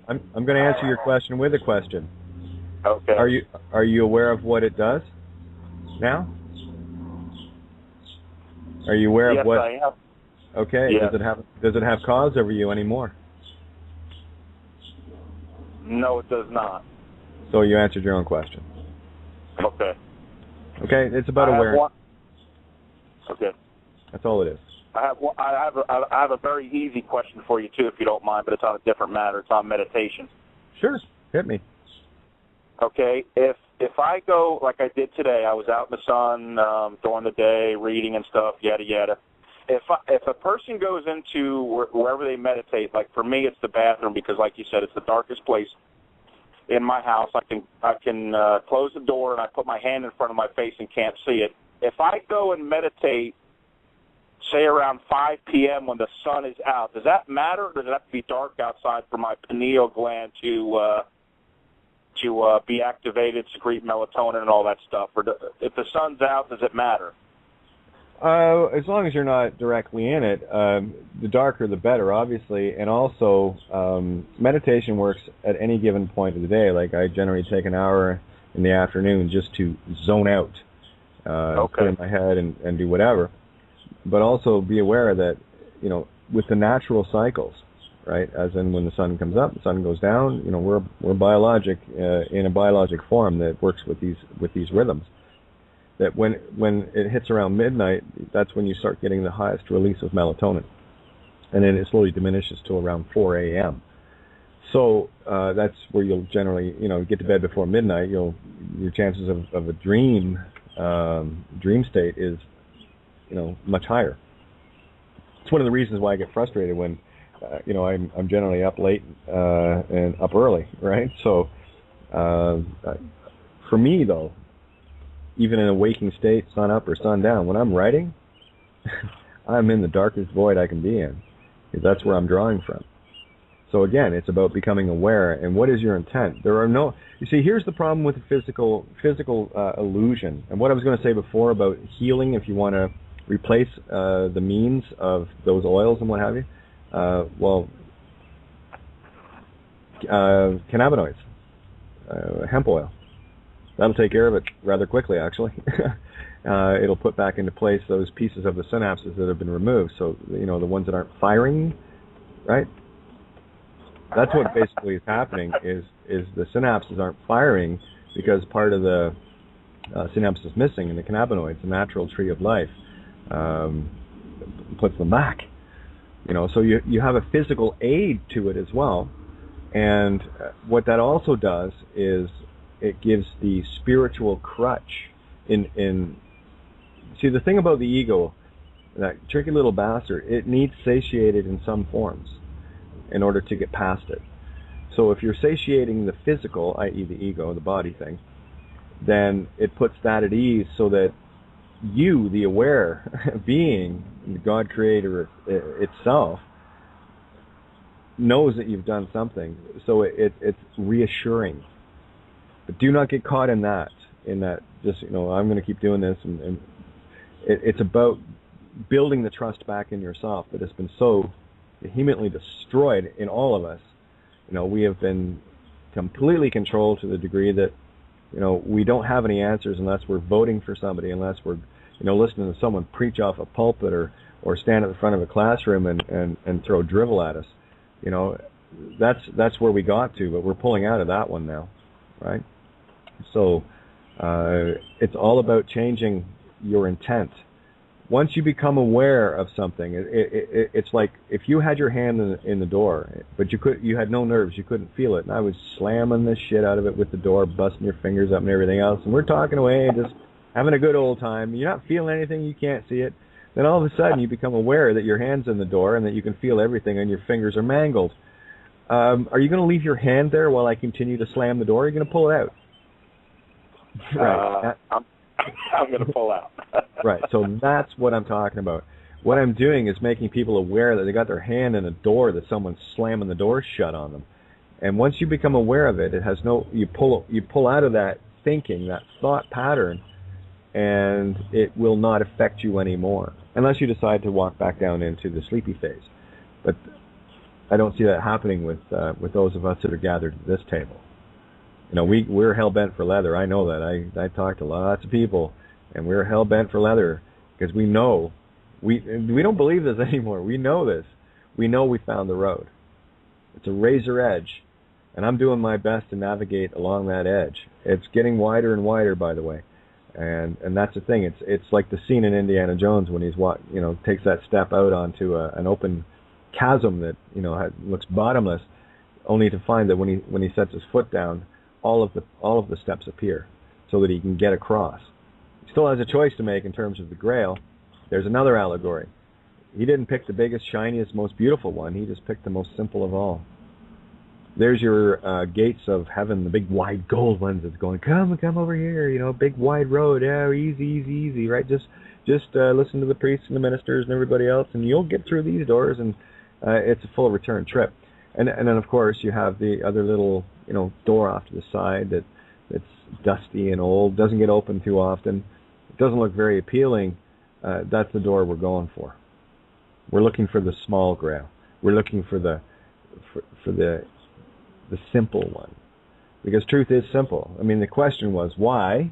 I'm going to answer your question with a question. Okay. Are you aware of what it does now? Are you aware of what? Yes, I am. Okay. Yes. Does it have cause over you anymore? No, it does not. So you answered your own question. Okay. Okay. It's about awareness. Okay. That's all it is. I have a very easy question for you too, if you don't mind, but it's on a different matter. It's on meditation. Sure. Hit me. Okay. If I go like I did today, I was out in the sun during the day, reading and stuff, yada yada. If a person goes into wherever they meditate, like for me, it's the bathroom because, like you said, it's the darkest place in my house. I can close the door and I put my hand in front of my face and can't see it. If I go and meditate, say around 5 p.m. when the sun is out, does that matter, or does it have to be dark outside for my pineal gland to be activated, secrete melatonin and all that stuff? Or if the sun's out, does it matter? As long as you're not directly in it, the darker the better, obviously. And also, meditation works at any given point of the day. Like I generally take an hour in the afternoon just to zone out, clear my head and do whatever. But also be aware that, with the natural cycles, right? As in when the sun comes up, the sun goes down. We're biologic in a biologic form that works with these rhythms. That when it hits around midnight, that's when you start getting the highest release of melatonin, and then it slowly diminishes to around 4 a.m. So that's where you'll generally, get to bed before midnight. Your chances of a dream state is, much higher. It's one of the reasons why I get frustrated when, I'm generally up late and up early, right? So for me though, even in a waking state, sun up or sun down, when I'm writing, I'm in the darkest void I can be in, because that's where I'm drawing from. So again, it's about becoming aware. And what is your intent? You see, here's the problem with the physical illusion. And what I was going to say before about healing, if you want to replace the means of those oils and what have you, cannabinoids, hemp oil. That'll take care of it rather quickly, actually. It'll put back into place those pieces of the synapses that have been removed. So, the ones that aren't firing, right? That's what basically is happening is the synapses aren't firing because part of the synapse is missing, and the cannabinoids, the natural tree of life, puts them back. So you have a physical aid to it as well. And what that also does is it gives the spiritual crutch see, the thing about the ego, that tricky little bastard, it needs satiated in some forms in order to get past it. So if you're satiating the physical, i.e. the ego, the body thing, then it puts that at ease so that you, the aware being, the God creator itself, knows that you've done something. So it's reassuring. But do not get caught in that just, I'm going to keep doing this. And it's about building the trust back in yourself that has been so vehemently destroyed in all of us. We have been completely controlled to the degree that, we don't have any answers unless we're voting for somebody, unless we're, listening to someone preach off a pulpit or stand at the front of a classroom and throw drivel at us. That's where we got to, but we're pulling out of that one now, right? So it's all about changing your intent. Once you become aware of something, it's like if you had your hand in the door, but you had no nerves, you couldn't feel it, and I was slamming the shit out of it with the door, busting your fingers up and everything else, and we're talking away and just having a good old time. You're not feeling anything, you can't see it. Then all of a sudden you become aware that your hand's in the door and that you can feel everything and your fingers are mangled. Are you going to leave your hand there while I continue to slam the door? Or are you going to pull it out? Right. I'm going to pull out. Right. So that's what I'm talking about. What I'm doing is making people aware that they got their hand in a door, that someone's slamming the door shut on them. And once you become aware of it, you pull out of that thinking, that thought pattern, and it will not affect you anymore, unless you decide to walk back down into the sleepy phase. But I don't see that happening with those of us that are gathered at this table. You know, we're hell bent for leather. I know that. I talk to lots of people, and we're hell bent for leather because we know we don't believe this anymore. We know this. We know we found the road. It's a razor edge, and I'm doing my best to navigate along that edge. It's getting wider and wider, by the way, and that's the thing. It's like the scene in Indiana Jones when he's takes that step out onto an open chasm that looks bottomless, only to find that when he sets his foot down, all of the steps appear, so that he can get across. He still has a choice to make in terms of the Grail. There's another allegory. He didn't pick the biggest, shiniest, most beautiful one. He just picked the most simple of all. There's your gates of heaven, the big wide gold ones that's going, come over here, big wide road, easy, right? Just listen to the priests and the ministers and everybody else, and you'll get through these doors, and it's a full return trip. And then of course you have the other little door off to the side that's dusty and old, doesn't get open too often, it doesn't look very appealing. That's the door we're going for. We're looking for the small Grail. We're looking for the simple one, because truth is simple. I mean, the question was why.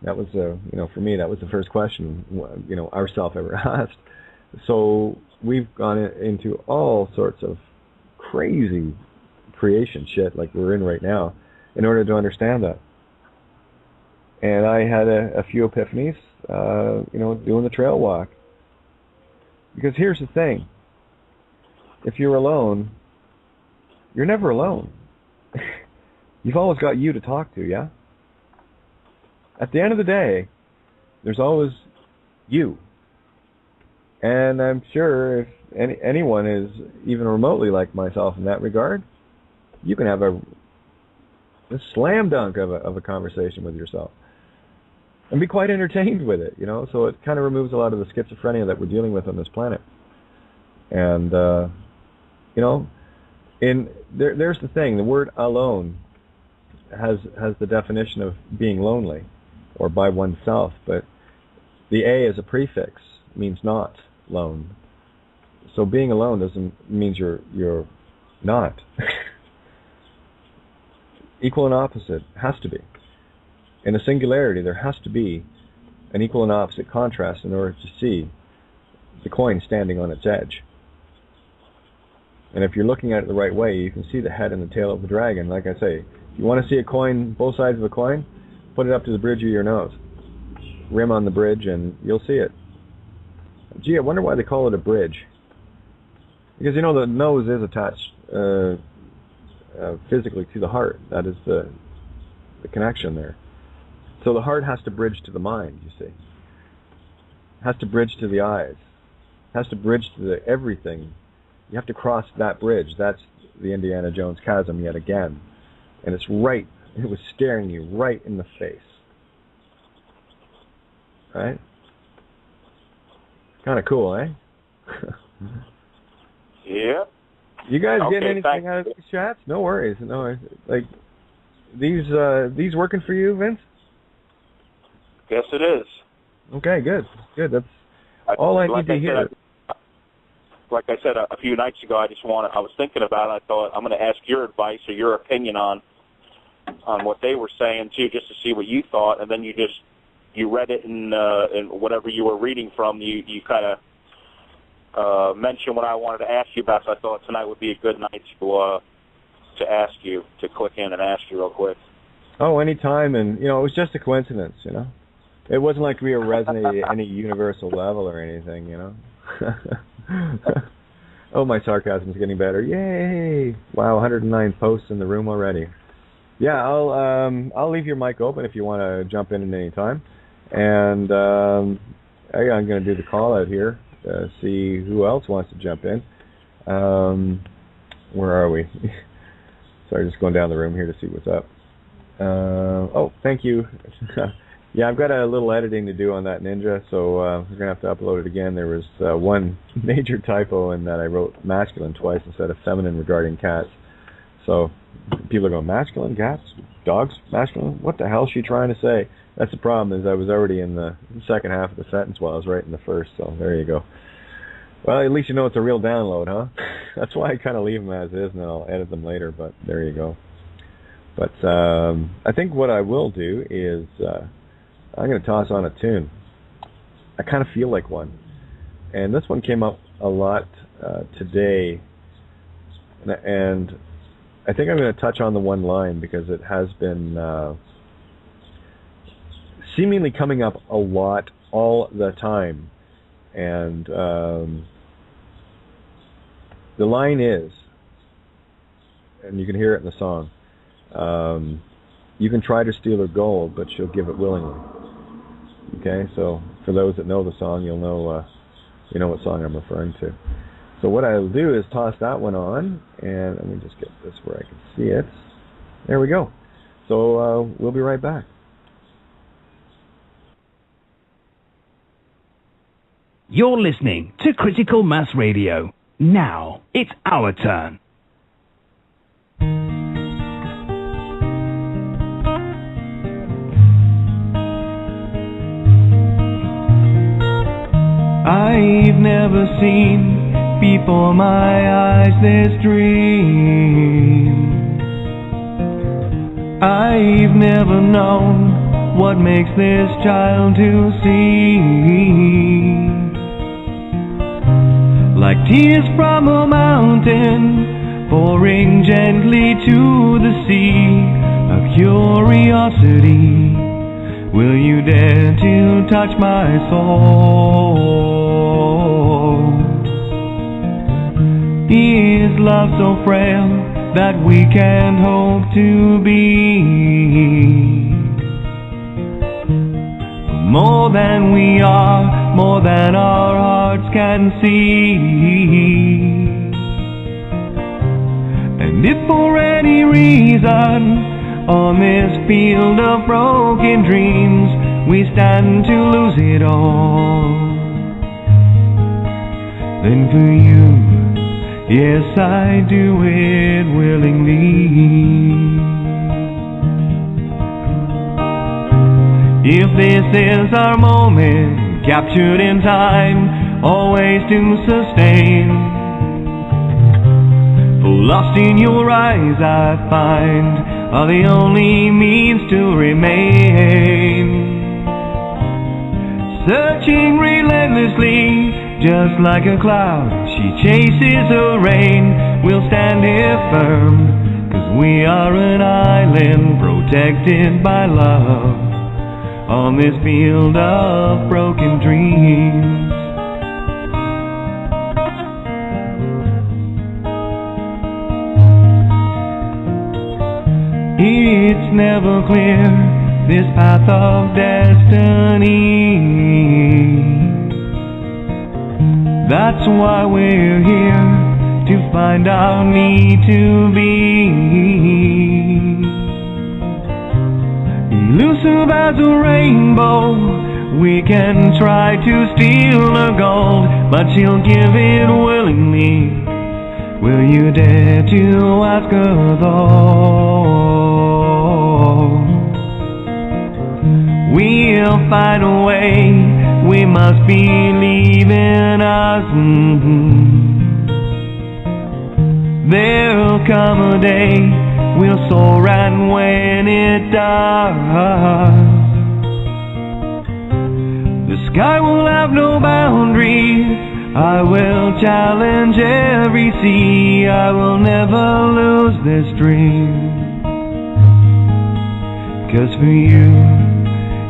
That was for me, that was the first question ourself ever asked. So we've gone into all sorts of crazy creation shit like we're in right now in order to understand that. And I had a few epiphanies, doing the trail walk. Because here's the thing. If you're alone, you're never alone. You've always got you to talk to, yeah? At the end of the day, there's always you. And I'm sure if anyone is even remotely like myself in that regard, you can have a slam dunk of a conversation with yourself and be quite entertained with it, So it kind of removes a lot of the schizophrenia that we're dealing with on this planet. And, there's the thing. The word alone has the definition of being lonely or by oneself, but the A as a prefix means not lone. So being alone means you're not. Equal and opposite has to be. In a singularity, there has to be an equal and opposite contrast in order to see the coin standing on its edge. And if you're looking at it the right way, you can see the head and the tail of the dragon. Like I say, if you want to see a coin, both sides of a coin, put it up to the bridge of your nose. Rim on the bridge and you'll see it. Gee, I wonder why they call it a bridge. Because the nose is attached physically to the heart. That is the connection there. So the heart has to bridge to the mind, you see. It has to bridge to the eyes. It has to bridge to the everything. You have to cross that bridge. That's the Indiana Jones chasm yet again. And it was staring you right in the face. Right? Kind of cool, eh? Yeah. You guys getting anything out of these chats? No worries. No, like these working for you, Vince? Yes, it is. Okay, good. That's all I need to hear. Like I said a few nights ago, I was thinking about it. I thought I'm going to ask your advice or your opinion on what they were saying too, just to see what you thought. And then you read it in whatever you were reading from. You kind of mentioned what I wanted to ask you about. So I thought tonight would be a good night to ask you, to click in and ask you real quick. Oh, anytime, and it was just a coincidence. It wasn't like we were resonating at any universal level or anything. Oh, my sarcasm's getting better. Yay! Wow, 109 posts in the room already. Yeah, I'll leave your mic open if you want to jump in at any time. And I'm going to do the call out here, see who else wants to jump in. Where are we? Sorry, just going down the room here to see what's up. Oh, thank you. Yeah, I've got a little editing to do on that Ninja, so we're going to have to upload it again. There was one major typo in that I wrote masculine twice instead of feminine regarding cats. So people are going, masculine, cats, dogs, masculine? What the hell is she trying to say? That's the problem, is I was already in the second half of the sentence while I was writing the first, so there you go. Well, at least you know it's a real download, huh? That's why I kind of leave them as is, and then I'll edit them later, but there you go. But I think what I will do is I'm going to toss on a tune. I kind of feel like one. And this one came up a lot today. And I think I'm going to touch on the one line because it has been seemingly coming up a lot all the time. And the line is, and you can hear it in the song, you can try to steal her gold, but she'll give it willingly. Okay, so for those that know the song, you'll know you know what song I'm referring to. So what I'll do is toss that one on, and let me just get this where I can see it. There we go. So we'll be right back. You're listening to Critical Mass Radio. Now it's our turn. I've never seen before my eyes this dream. I've never known what makes this child to see. Like tears from a mountain pouring gently to the sea, a curiosity. Will you dare to touch my soul? Is love so frail that we can't hope to be more than we are, more than our hearts can see? And if for any reason on this field of broken dreams we stand to lose it all, then for you, yes, I do it willingly. If this is our moment, captured in time, always to sustain, for lost in your eyes I find are the only means to remain. Searching relentlessly, just like a cloud, she chases her rain. We'll stand here firm, 'cause we are an island protected by love on this field of broken dreams. It's never clear, this path of destiny. That's why we're here, to find our need to be. Elusive as a rainbow, we can try to steal her gold, but she'll give it willingly. Will you dare to ask her though? We'll find a way, we must believe in us. There'll come a day, we'll soar, and when it does, the sky will have no boundaries. I will challenge every sea, I will never lose this dream. 'Cause for you,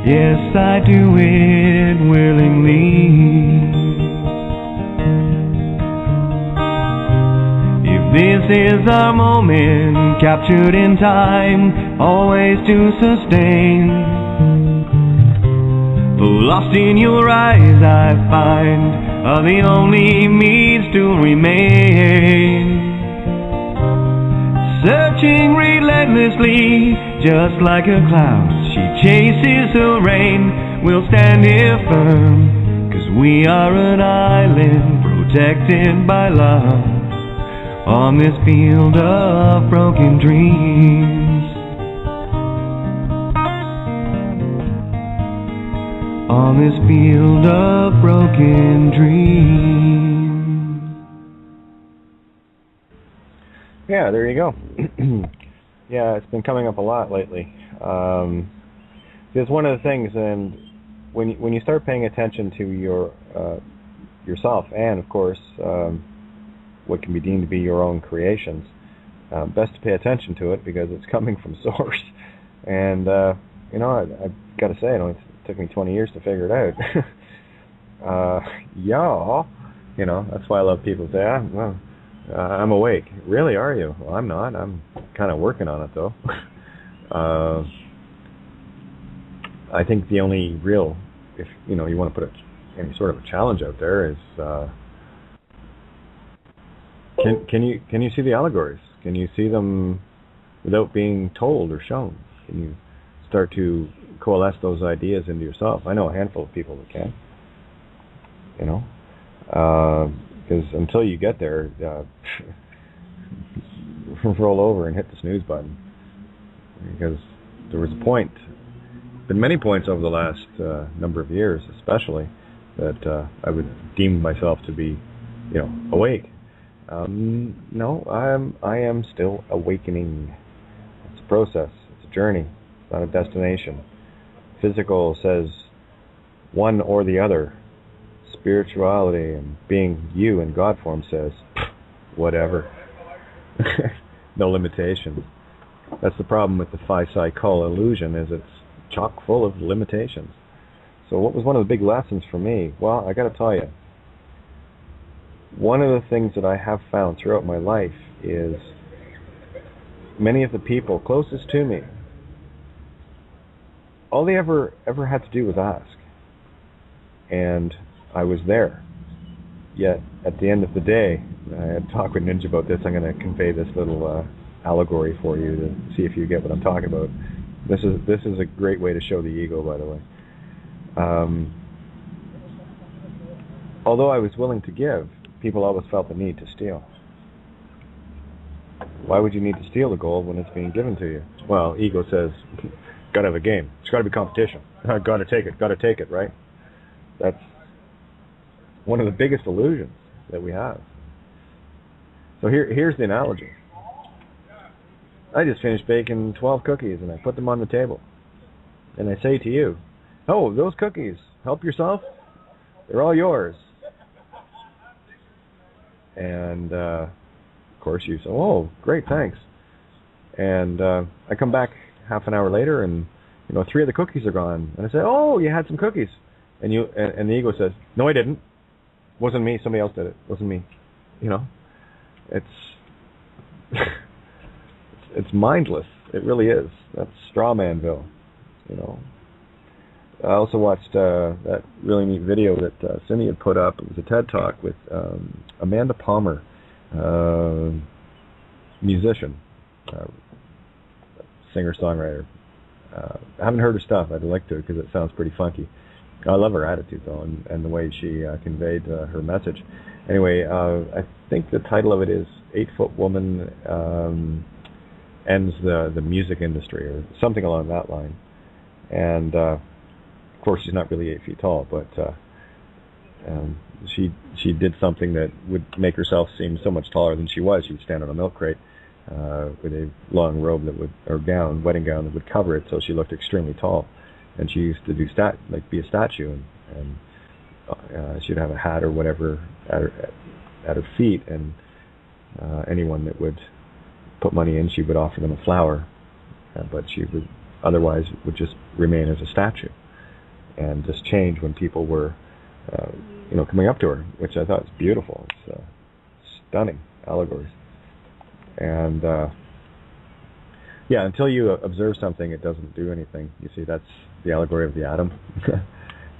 yes, I do it willingly. If this is our moment, captured in time, always to sustain, lost in your eyes I find are the only means to remain. Searching relentlessly, just like a cloud, she chases her rain. We'll stand here firm, 'cause we are an island protected by love on this field of broken dreams. On this field of broken dreams. Yeah, there you go. Yeah, it's been coming up a lot lately. Because one of the things, and when you start paying attention to yourself, and of course what can be deemed to be your own creations, best to pay attention to it because it's coming from source. And I've got to say, it only took me 20 years to figure it out. That's why I love people who say, I'm awake. Really, are you? Well, I'm not. I'm kind of working on it, though. I think the only real, if you want to put any sort of a challenge out there, is can you see the allegories? Can you see them without being told or shown? Can you start to coalesce those ideas into yourself? I know a handful of people that can. Because until you get there, roll over and hit the snooze button. Because there was a point, been many points over the last number of years, especially, that I would deem myself to be, awake. No, I am still awakening. It's a process. It's a journey. It's not a destination. Physical says one or the other. Spirituality and being you in God form says whatever. No limitations. That's the problem with the phi psi cul illusion, is it's chock full of limitations. So what was one of the big lessons for me? Well, I got to tell you, one of the things that I have found throughout my life is many of the people closest to me, all they ever had to do was ask. And I was there. Yet, at the end of the day, I had talked with Ninja about this. I'm going to convey this little allegory for you to see if you get what I'm talking about. This is a great way to show the ego, by the way. Although I was willing to give, people always felt the need to steal. Why would you need to steal the gold when it's being given to you? Well, ego says, got to have a game. It's got to be competition. Got to take it, right? That's one of the biggest illusions that we have. So here's the analogy. I just finished baking 12 cookies and I put them on the table. And I say to you, oh, those cookies, help yourself. They're all yours. And, of course, you say, oh, great, thanks. And I come back half an hour later and, 3 of the cookies are gone. And I say, oh, you had some cookies. And the ego says, no, I didn't. Wasn't me. Somebody else did it. Wasn't me. It's it's mindless. It really is. That's straw manville. I also watched that really neat video that Cindy had put up. It was a TED Talk with Amanda Palmer, musician, singer-songwriter. I haven't heard her stuff. I'd like to because it sounds pretty funky. I love her attitude, though, and the way she conveyed her message. Anyway, I think the title of it is 8-Foot Woman Ends the Music Industry, or something along that line. And, of course, she's not really 8 feet tall, but she did something that would make herself seem so much taller than she was. She'd stand on a milk crate with a long robe or gown, wedding gown, that would cover it, so she looked extremely tall. And she used to do be a statue, and she'd have a hat or whatever at her feet, and anyone that would put money in, she would offer them a flower, but she would otherwise would just remain as a statue, and just change when people were, coming up to her, which I thought was beautiful. It's stunning allegories, and until you observe something, it doesn't do anything. You see, that's the allegory of the atom.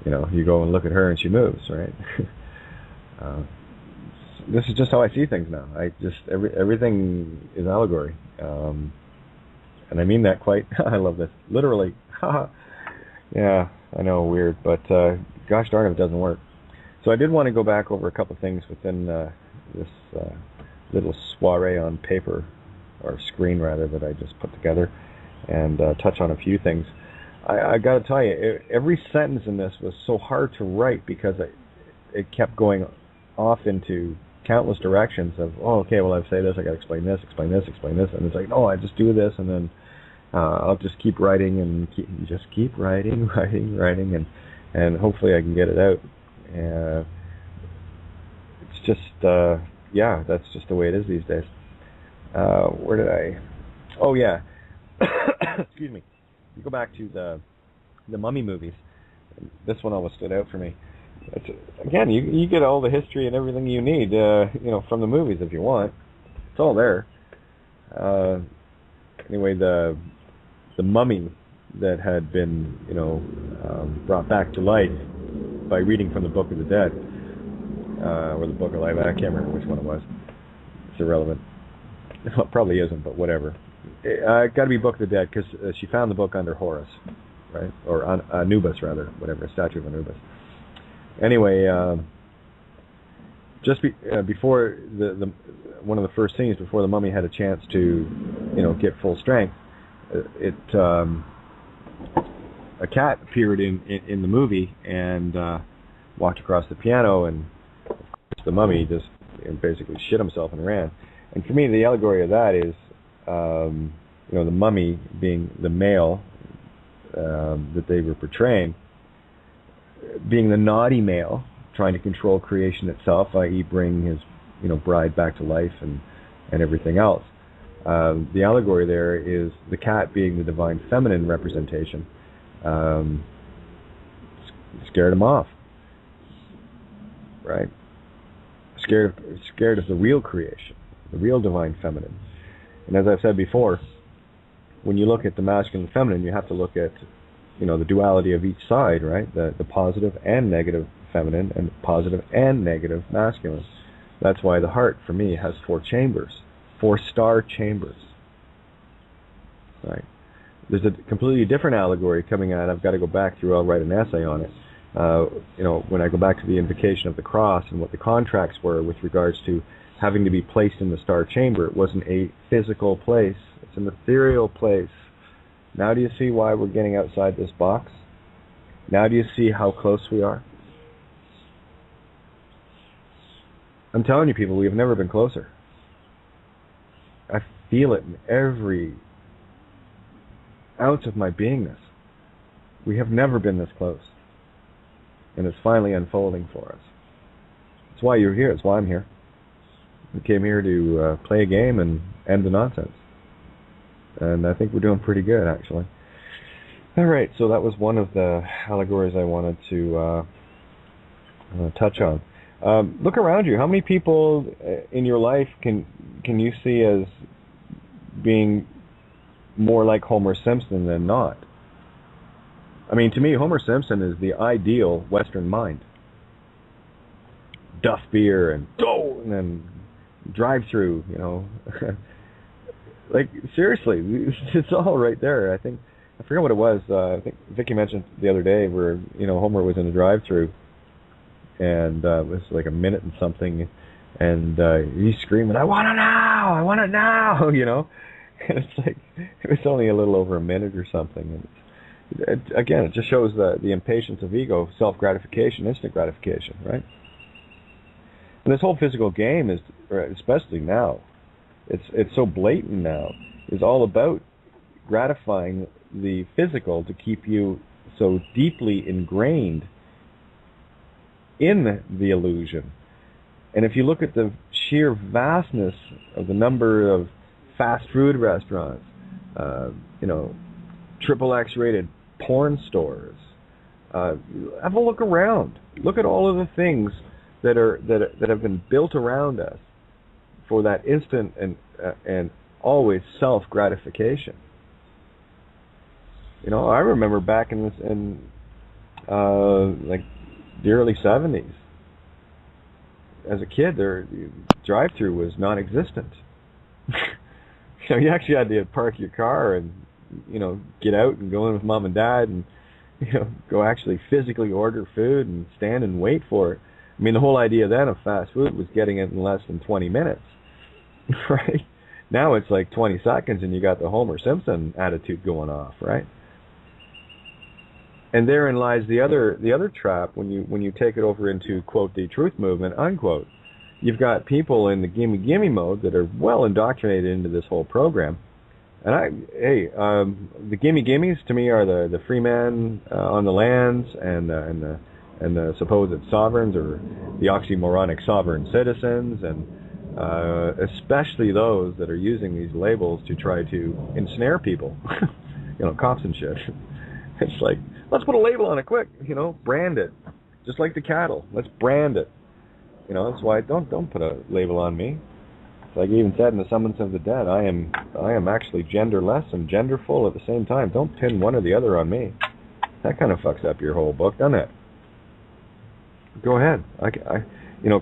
You go and look at her and she moves, right? This is just how I see things now. Everything is allegory, and I mean that quite. I love this, literally. Yeah, I know, weird, but gosh darn if it doesn't work. So I did want to go back over a couple of things within this little soiree on paper, or screen rather, that I just put together, and touch on a few things. I got to tell you, every sentence in this was so hard to write because it kept going off into countless directions of, okay, well, I say this, I got to explain this, and it's like, no, I just do this, and then I'll just keep writing and keep writing, and hopefully I can get it out. It's just, that's just the way it is these days. Where did I? Oh yeah, excuse me. You go back to the Mummy movies. This one always stood out for me. Again, you get all the history and everything you need, from the movies if you want. It's all there. Anyway, the mummy that had been, brought back to life by reading from the Book of the Dead, or the Book of Life. I can't remember which one it was. It's irrelevant. Well, it probably isn't, but whatever. It got to be Book of the Dead because she found the book under Horus, right? Or Anubis, rather, whatever, a statue of Anubis. Anyway, just before the one of the first scenes, before the mummy had a chance to, get full strength, a cat appeared in the movie and walked across the piano, and of course the mummy just basically shit himself and ran. And for me, the allegory of that is, the mummy being the male that they were portraying, being the naughty male, trying to control creation itself, i.e. bring his, bride back to life and everything else. The allegory there is the cat being the divine feminine representation. Scared him off, right? Scared of the real creation, the real divine feminine. And as I've said before, when you look at the masculine and feminine, you have to look at, the duality of each side, right? The positive and negative feminine and positive and negative masculine. That's why the heart, for me, has 4 chambers, 4 star chambers, right? There's a completely different allegory coming out. I've got to go back through. I'll write an essay on it. When I go back to the invocation of the cross and what the contracts were with regards to having to be placed in the star chamber, it wasn't a physical place. It's an ethereal place. Now do you see why we're getting outside this box? Now do you see how close we are? I'm telling you, people, we have never been closer. I feel it in every ounce of my beingness. We have never been this close. And it's finally unfolding for us. That's why you're here. That's why I'm here. We came here to play a game and end the nonsense. And I think we're doing pretty good, actually. All right, so that was one of the allegories I wanted to touch on. Look around you. How many people in your life can you see as being more like Homer Simpson than not? I mean, to me, Homer Simpson is the ideal Western mind. Duff beer and go, and then drive-through, Like, seriously, it's all right there. I forget what it was. I think Vicky mentioned the other day where, Homer was in a drive-through, and it was like a minute and something, and he's screaming, I want it now, And it's like, it was only a little over a minute or something. And again, it just shows the impatience of ego, self-gratification, instant gratification, right? And this whole physical game is, especially now, it's so blatant now, is all about gratifying the physical to keep you so deeply ingrained in the illusion. And if you look at the sheer vastness of the number of fast food restaurants, triple X rated porn stores, have a look around. Look at all of the things that have been built around us for that instant and always self gratification. I remember back in like the early 70s. As a kid, the drive-through was non-existent. You actually had to park your car and get out and go in with mom and dad and go actually physically order food and stand and wait for it. I mean, the whole idea then of fast food was getting it in less than 20 minutes, right? Now it's like 20 seconds and you got the Homer Simpson attitude going off, right? And therein lies the other trap when you take it over into, quote, the truth movement, unquote, you've got people in the gimme mode that are well indoctrinated into this whole program. And the gimmies to me are the free man on the lands and the supposed sovereigns, or the oxymoronic sovereign citizens, and especially those that are using these labels to try to ensnare people, cops and shit. It's like, let's put a label on it quick, brand it, just like the cattle. Let's brand it. That's why don't put a label on me. It's like he even said in the Summons of the Dead, I am actually genderless and genderful at the same time. Don't pin one or the other on me. That kind of fucks up your whole book, doesn't it? Go ahead.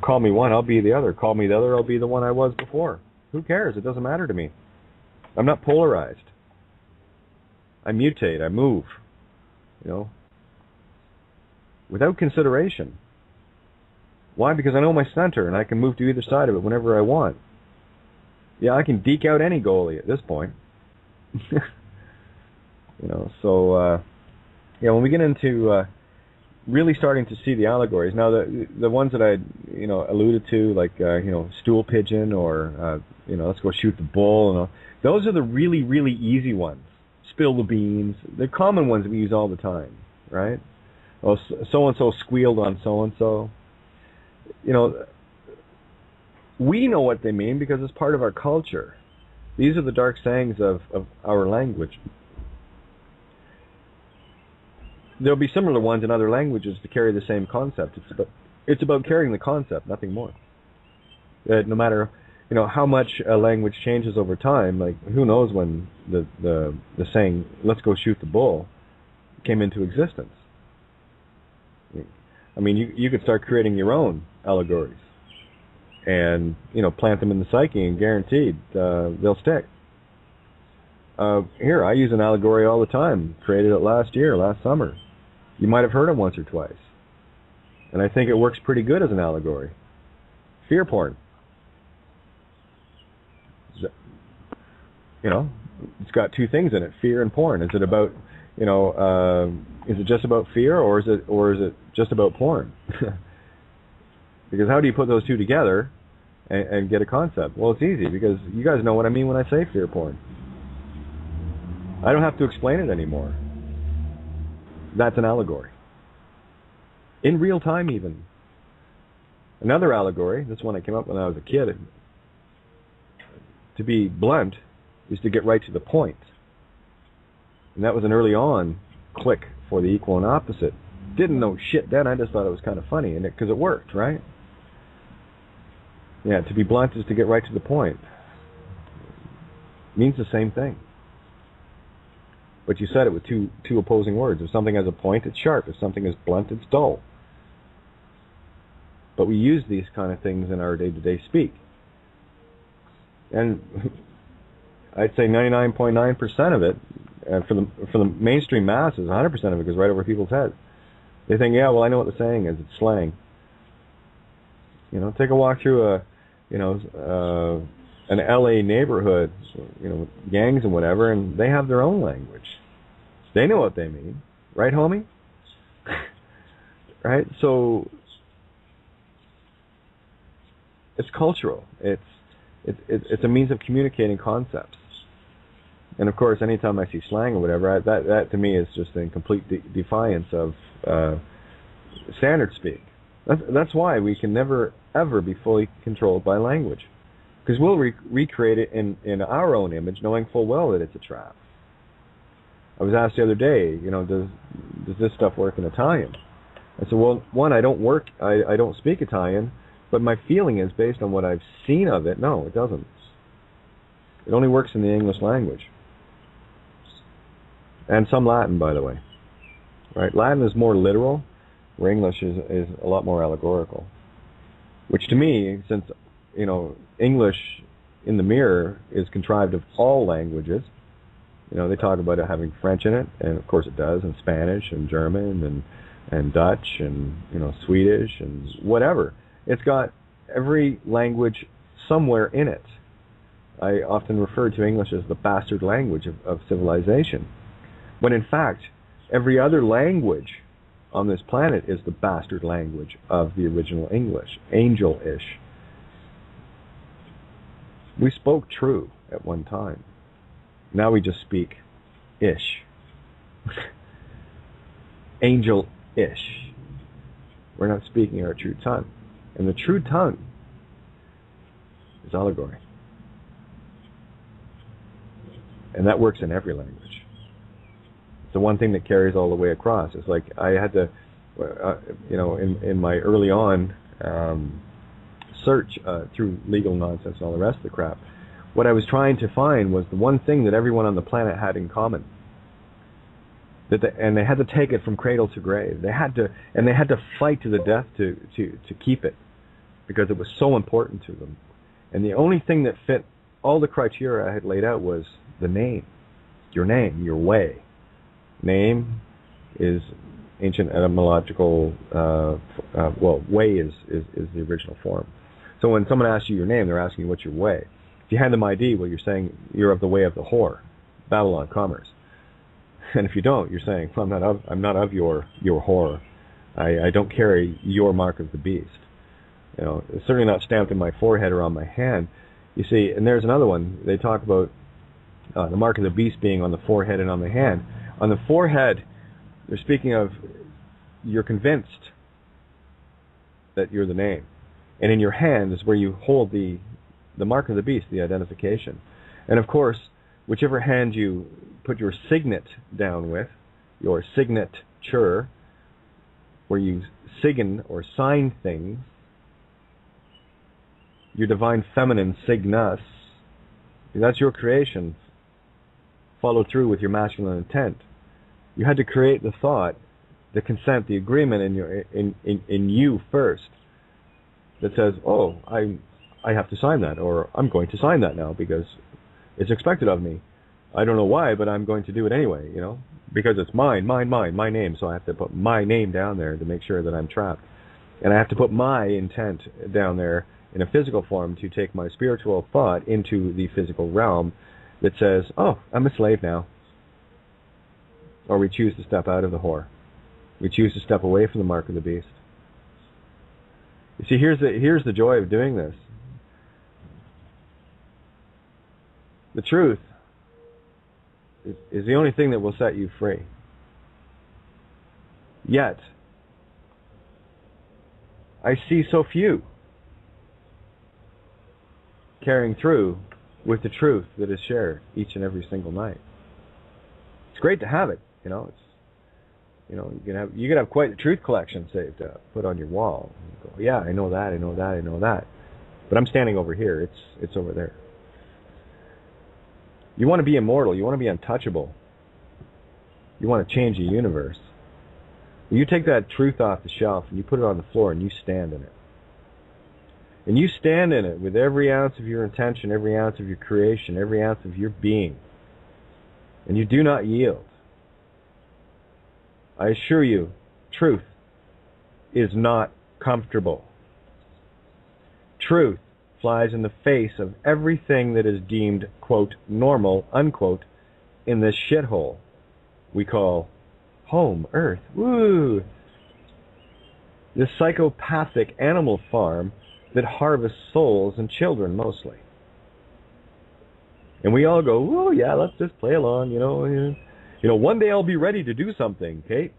Call me one, I'll be the other. Call me the other, I'll be the one I was before. Who cares? It doesn't matter to me. I'm not polarized. I mutate. I move. Without consideration. Why? Because I know my center and I can move to either side of it whenever I want. Yeah, I can deke out any goalie at this point. When we get into really starting to see the allegories, now the ones that I alluded to, like stool pigeon, or let's go shoot the bull, and all, those are the really, really easy ones. Spill the beans, the common ones that we use all the time, right? Oh, so and so squealed on so and so. We know what they mean because it's part of our culture. These are the dark sayings of our language. There'll be similar ones in other languages to carry the same concept. It's about carrying the concept, nothing more. No matter how much a language changes over time, like who knows when the saying "let's go shoot the bull" came into existence. I mean, you could start creating your own allegories and plant them in the psyche, and guaranteed they'll stick. Here, I use an allegory all the time. Created it last summer. You might have heard it once or twice. And I think it works pretty good as an allegory. Fear porn. It's got two things in it, fear and porn. Is it about, is it just about fear, or is it just about porn? Because how do you put those two together and get a concept? Well, it's easy, because you guys know what I mean when I say fear porn. I don't have to explain it anymore. That's an allegory. In real time, even. Another allegory, this one I came up with when I was a kid. To be blunt is to get right to the point. And that was an early on click for the equal and opposite. Didn't know shit then, I just thought it was kind of funny, and because it worked, right? Yeah, to be blunt is to get right to the point. It means the same thing. But you said it with two opposing words. If something has a point, it's sharp. If something is blunt, it's dull. But we use these kind of things in our day-to-day speak. And I'd say 99.9% of it, for the mainstream masses, 100% of it goes right over people's heads. They think, yeah, well, I know what the saying is. It's slang. Take a walk through an LA neighborhood, gangs and whatever, and they have their own language. They know what they mean, right, homie? Right? So it's cultural. It's a means of communicating concepts. And of course, anytime I see slang or whatever, that to me is just in complete defiance of standard speak. That's why we can never ever be fully controlled by language, because we'll recreate it in our own image, knowing full well that it's a trap. I was asked the other day, does this stuff work in Italian? I said, well, one, I don't speak Italian, but my feeling is based on what I've seen of it. No, it doesn't. It only works in the English language. And some Latin, by the way. Right? Latin is more literal, where English is a lot more allegorical. Which to me, since, English in the mirror is contrived of all languages. They talk about it having French in it, and of course it does, and Spanish and German and Dutch and, Swedish and whatever. It's got every language somewhere in it. I often refer to English as the bastard language of civilization, when in fact every other language on this planet is the bastard language of the original English, angel-ish. We spoke true at one time. Now we just speak ish. Angel-ish. We're not speaking our true tongue. And the true tongue is allegory. And that works in every language. It's the one thing that carries all the way across. It's like I had to, in my early on search through legal nonsense and all the rest of the crap, what I was trying to find was the one thing that everyone on the planet had in common. And they had to take it from cradle to grave. They had to fight to the death to keep it, because it was so important to them. And the only thing that fit all the criteria I had laid out was the name, your way. Name is ancient etymological. Way is the original form. So when someone asks you your name, they're asking you what's your way. If you hand them ID, well, you're saying you're of the way of the whore, Babylon, commerce. And if you don't, you're saying, well, I'm not of your whore. I don't carry your mark of the beast. It's certainly not stamped in my forehead or on my hand. You see, and there's another one. They talk about the mark of the beast being on the forehead and on the hand. On the forehead, they're speaking of you're convinced that you're the name. And in your hand is where you hold the mark of the beast, the identification. And of course, whichever hand you put your signet down with, your signature, where you sign or sign things, your divine feminine signus, that's your creation, followed through with your masculine intent. You had to create the thought, the consent, the agreement in you first that says, oh, I have to sign that, or I'm going to sign that now because it's expected of me. I don't know why, but I'm going to do it anyway, because it's my name, so I have to put my name down there to make sure that I'm trapped. And I have to put my intent down there in a physical form to take my spiritual thought into the physical realm that says, oh, I'm a slave now. Or we choose to step out of the whore. We choose to step away from the mark of the beast. You see, here's the joy of doing this. The truth is the only thing that will set you free. Yet, I see so few carrying through with the truth that is shared each and every single night. It's great to have it, you can have quite a truth collection saved up, put on your wall. You go, yeah, I know that. But I'm standing over here. It's over there. You want to be immortal. You want to be untouchable. You want to change the universe. You take that truth off the shelf and you put it on the floor and you stand in it. And you stand in it with every ounce of your intention, every ounce of your creation, every ounce of your being. And you do not yield. I assure you, truth is not comfortable. Truth flies in the face of everything that is deemed, quote, normal, unquote, in this shithole we call home, Earth. Woo! This psychopathic animal farm that harvests souls and children mostly. And we all go, oh yeah, let's just play along, one day I'll be ready to do something, Kate.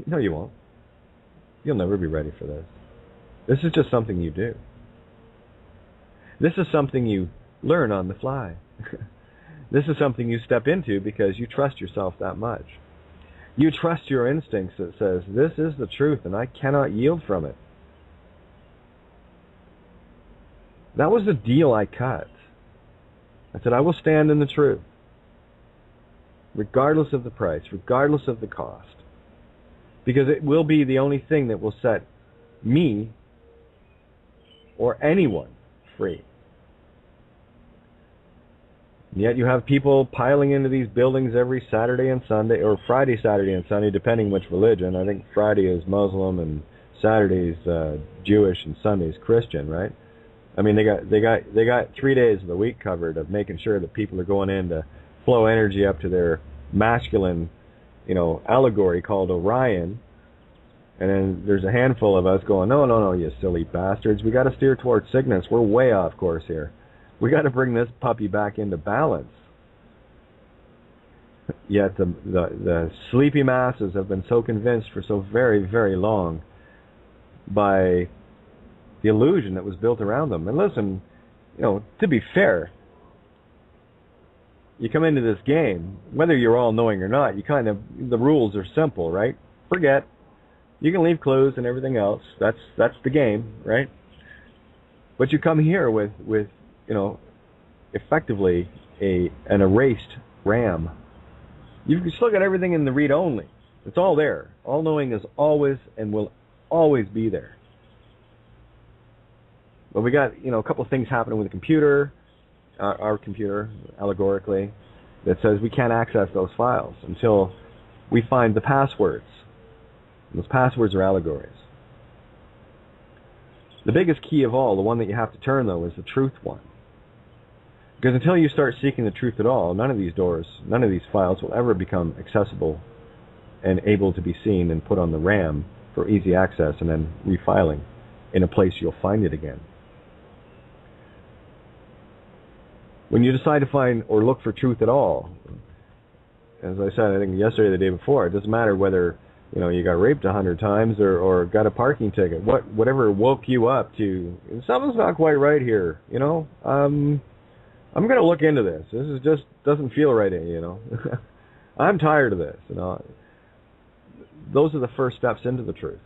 No, you won't. You'll never be ready for this. This is just something you do. This is something you learn on the fly. This is something you step into because you trust yourself that much. You trust your instincts that says, this is the truth and I cannot yield from it. That was the deal I cut. I said, I will stand in the truth, regardless of the price, regardless of the cost, because it will be the only thing that will set me or anyone free. And yet you have people piling into these buildings every Saturday and Sunday, or Friday, Saturday, and Sunday, depending which religion. I think Friday is Muslim and Saturday is Jewish and Sunday is Christian, right? I mean, they got 3 days of the week covered of making sure that people are going in to flow energy up to their masculine, allegory called Orion. And then there's a handful of us going, no, you silly bastards. We got to steer towards Cygnus. We're way off course here. We got to bring this puppy back into balance. Yet the sleepy masses have been so convinced for so very, very long by the illusion that was built around them. And listen, to be fair, you come into this game, whether you're all knowing or not, the rules are simple, right? Forget. You can leave clues and everything else. That's the game, right? But you come here with effectively an erased RAM. You've still got everything in the read-only. It's all there. All-knowing is always and will always be there. But we got, a couple of things happening with the computer, our computer, allegorically, that says we can't access those files until we find the passwords. And those passwords are allegories. The biggest key of all, the one that you have to turn, though, is the truth one. Because until you start seeking the truth at all, none of these files will ever become accessible and able to be seen and put on the RAM for easy access and then refiling in a place you'll find it again. When you decide to find or look for truth at all, as I said, I think yesterday or the day before, it doesn't matter whether you got raped 100 times or got a parking ticket. Whatever woke you up to, something's not quite right here. I'm going to look into this. This is just doesn't feel right, I'm tired of this, Those are the first steps into the truth.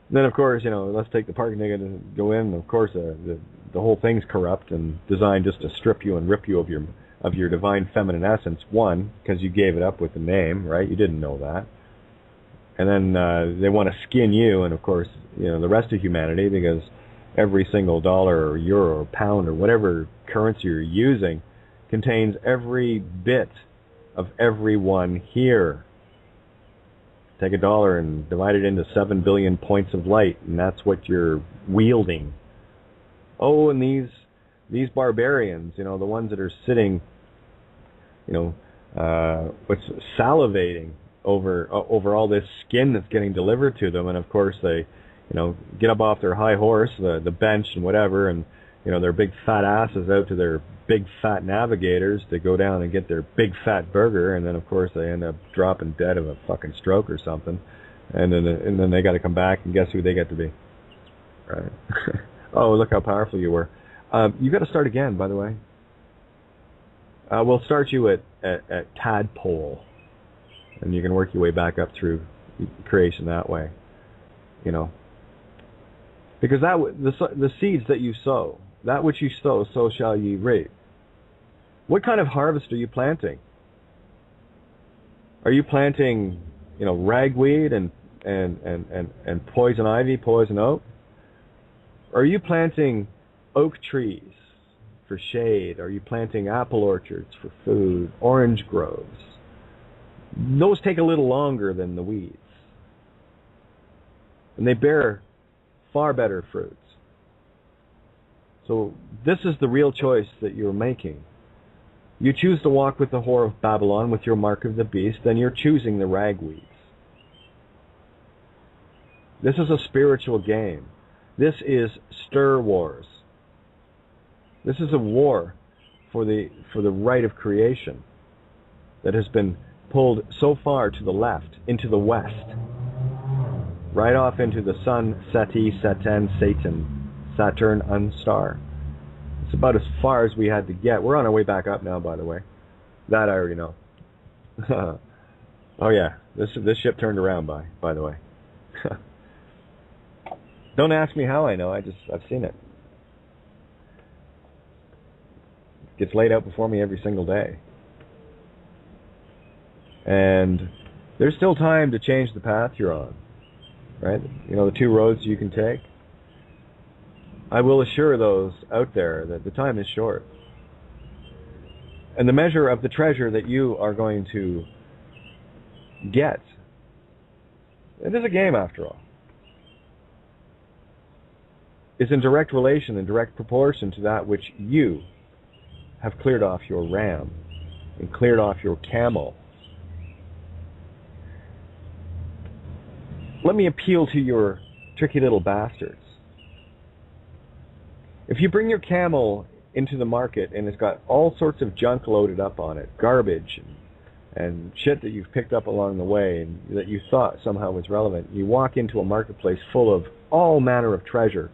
Then, of course, let's take the parking ticket and go in. Of course, the whole thing's corrupt and designed just to strip you and rip you of your divine feminine essence. One, because you gave it up with the name, right? You didn't know that. And then they want to skin you and, of course, the rest of humanity, because every single dollar or euro or pound or whatever currency you're using contains every bit of everyone here. Take $1 and divide it into 7 billion points of light, and that's what you're wielding. Oh, and these barbarians, the ones that are sitting, salivating over all this skin that's getting delivered to them, and of course they get up off their high horse, the bench and whatever, and their big fat asses out to their big fat navigators to go down and get their big fat burger, and then of course they end up dropping dead of a fucking stroke or something, and then they got to come back, and guess who they get to be? Right? Oh, look how powerful you were. You got to start again, by the way. We'll start you at tadpole, and you can work your way back up through creation that way. Because the seeds that you sow, that which you sow, so shall ye reap. What kind of harvest are you planting? Are you planting, ragweed and poison ivy, poison oak? Or are you planting oak trees for shade? Are you planting apple orchards for food? Orange groves? Those take a little longer than the weeds. And they bear far better fruits. So this is the real choice that you're making. You choose to walk with the whore of Babylon with your mark of the beast, then you're choosing the ragweeds. This is a spiritual game. This is stir wars. This is a war for the right of creation that has been pulled so far to the left, into the west, right off into the sun, Seti, Satan, Satan, Saturn, unstar. It's about as far as we had to get. We're on our way back up now, by the way. That I already know. Oh yeah, this ship turned around, by the way. Don't ask me how I know. I've seen it. It gets laid out before me every single day. And there's still time to change the path you're on. Right? The two roads you can take. I will assure those out there that the time is short. And the measure of the treasure that you are going to get, it is a game after all, is in direct relation and direct proportion to that which you have cleared off your ram and cleared off your camel. Let me appeal to your tricky little bastards. If you bring your camel into the market and it's got all sorts of junk loaded up on it, garbage and shit that you've picked up along the way and that you thought somehow was relevant, you walk into a marketplace full of all manner of treasure.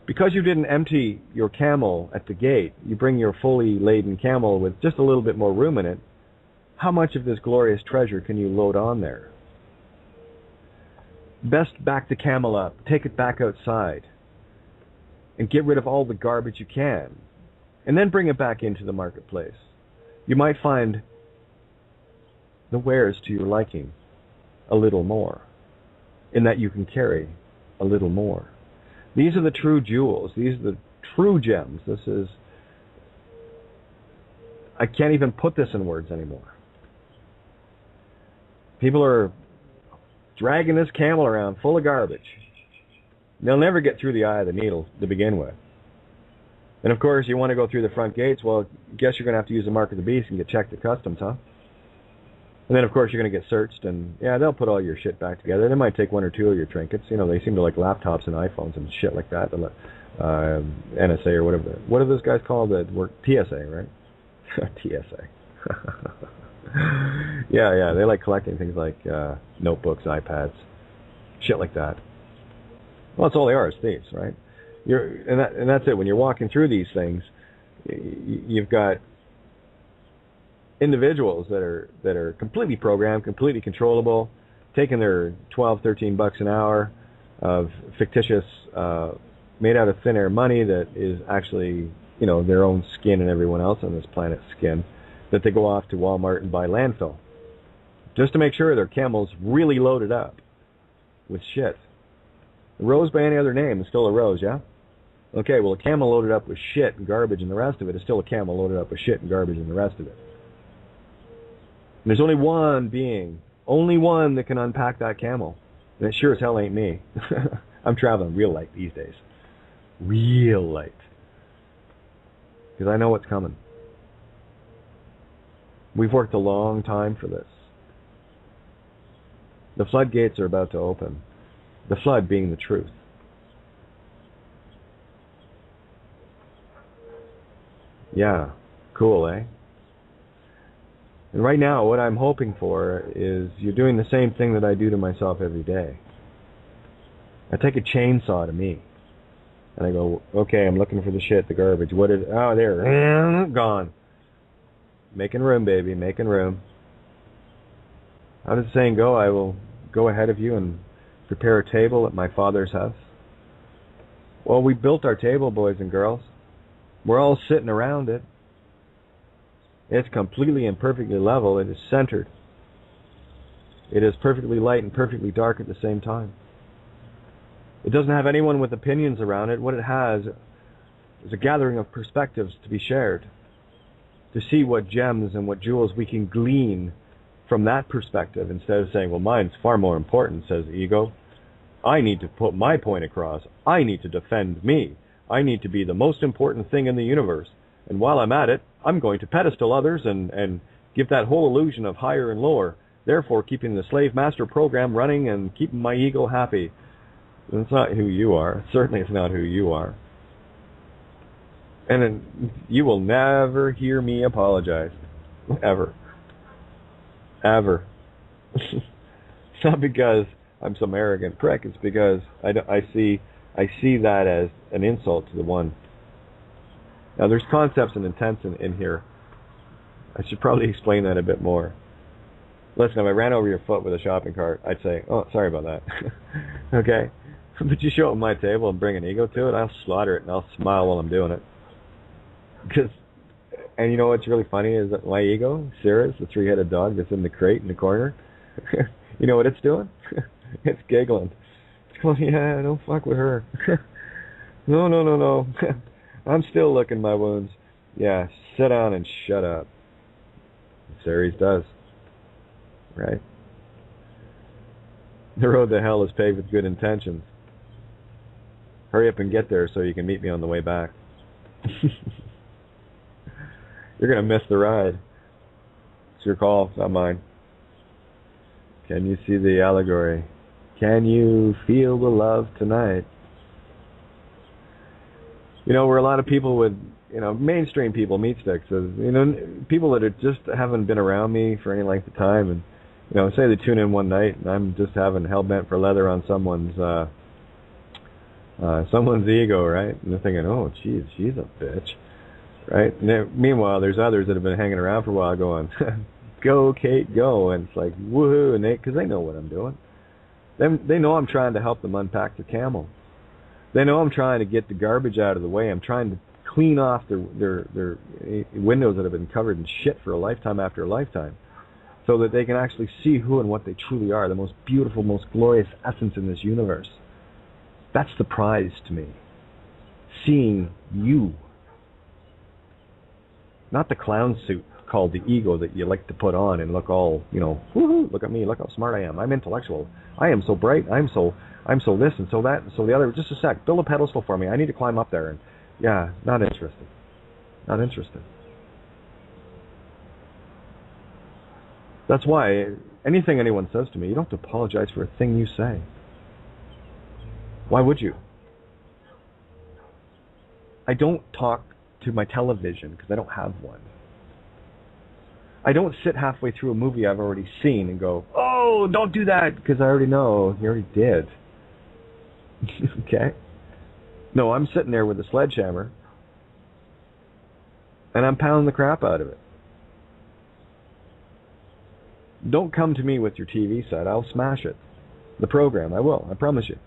Because you didn't empty your camel at the gate, you bring your fully laden camel with just a little bit more room in it. How much of this glorious treasure can you load on there? Best back the camel up, take it back outside, and get rid of all the garbage you can, and then bring it back into the marketplace. You might find the wares to your liking a little more, in that you can carry a little more. These are the true jewels. These are the true gems. This is... I can't even put this in words anymore. People are dragging this camel around full of garbage. They'll never get through the eye of the needle to begin with. And of course, you want to go through the front gates, well, guess you're going to have to use the mark of the beast and get checked at customs, huh? And then, of course, you're going to get searched, and yeah, they'll put all your shit back together. They might take one or two of your trinkets. You know, they seem to like laptops and iPhones and shit like that. NSA or whatever. What are those guys called that work? TSA, right? TSA. Yeah, they like collecting things like notebooks, iPads, shit like that. Well, that's all they are, is thieves, right? And that's it. When you're walking through these things, you've got individuals that are completely programmed, completely controllable, taking their $12-13 an hour of fictitious, made out of thin air money that is actually, you know, their own skin and everyone else on this planet's skin, that they go off to Walmart and buy landfill, just to make sure their camel's really loaded up with shit. A rose by any other name is still a rose, yeah? Okay, well, a camel loaded up with shit and garbage and the rest of it is still a camel loaded up with shit and garbage and the rest of it. And there's only one being, only one that can unpack that camel. And it sure as hell ain't me. I'm traveling real light these days. Real light. Because I know what's coming. We've worked a long time for this. The floodgates are about to open. The flood being the truth. Yeah, cool, eh? And right now, what I'm hoping for is you're doing the same thing that I do to myself every day. I take a chainsaw to me, and I go, okay, I'm looking for the shit, the garbage. What is? Oh, there, gone. Making room, baby, making room. How does the saying go? I will go ahead of you and prepare a table at my Father's house. Well, we built our table, boys and girls. We're all sitting around it. It's completely and perfectly level. It is centered. It is perfectly light and perfectly dark at the same time. It doesn't have anyone with opinions around it. What it has is a gathering of perspectives to be shared, to see what gems and what jewels we can glean from that perspective, instead of saying, well, mine's far more important, says the ego. I need to put my point across. I need to defend me. I need to be the most important thing in the universe. And while I'm at it, I'm going to pedestal others and give that whole illusion of higher and lower, therefore keeping the slave master program running and keeping my ego happy. And it's not who you are. Certainly it's not who you are. And you will never hear me apologize. Ever. Ever. It's not because I'm some arrogant prick. It's because I see that as an insult to the one. Now, there's concepts and intents in here. I should probably explain that a bit more. Listen, if I ran over your foot with a shopping cart, I'd say, oh, sorry about that. Okay? But you show up at my table and bring an ego to it, I'll slaughter it and I'll smile while I'm doing it. And you know what's really funny is that my ego, Cirrus, the three-headed dog that's in the crate in the corner, you know what it's doing? It's giggling. It's going, yeah, don't fuck with her. No. I'm still licking my wounds. Yeah, sit down and shut up. Ceres does. Right? The road to hell is paved with good intentions. Hurry up and get there so you can meet me on the way back. You're going to miss the ride. It's your call, not mine. Can you see the allegory? Can you feel the love tonight? where a lot of people would, mainstream people, meat sticks, people that just haven't been around me for any length of time, and say they tune in one night and I'm just having hell bent for leather on someone's ego, right? And they're thinking, oh, geez, she's a bitch, right? And meanwhile, there's others that have been hanging around for a while going, go, Kate, go. And it's like, woohoo, and because they know what I'm doing. They know I'm trying to help them unpack their camel. They know I'm trying to get the garbage out of the way. I'm trying to clean off their windows that have been covered in shit for a lifetime after a lifetime, so that they can actually see who and what they truly are, the most beautiful, most glorious essence in this universe. That's the prize to me. Seeing you. Not the clown suit called the ego that you like to put on and look all, woohoo, look at me, look how smart I am. I'm intellectual. I am so bright. I'm so this and so that and so the other. Just a sec. Build a pedestal for me. I need to climb up there. And yeah, not interested. Not interested. That's why anything anyone says to me, you don't have to apologize for a thing you say. Why would you? I don't talk to my television because I don't have one. I don't sit halfway through a movie I've already seen and go, oh, don't do that, because I already know. You already did. Okay? No, I'm sitting there with a sledgehammer and I'm pounding the crap out of it. Don't come to me with your TV set. I'll smash it. The program, I will. I promise you.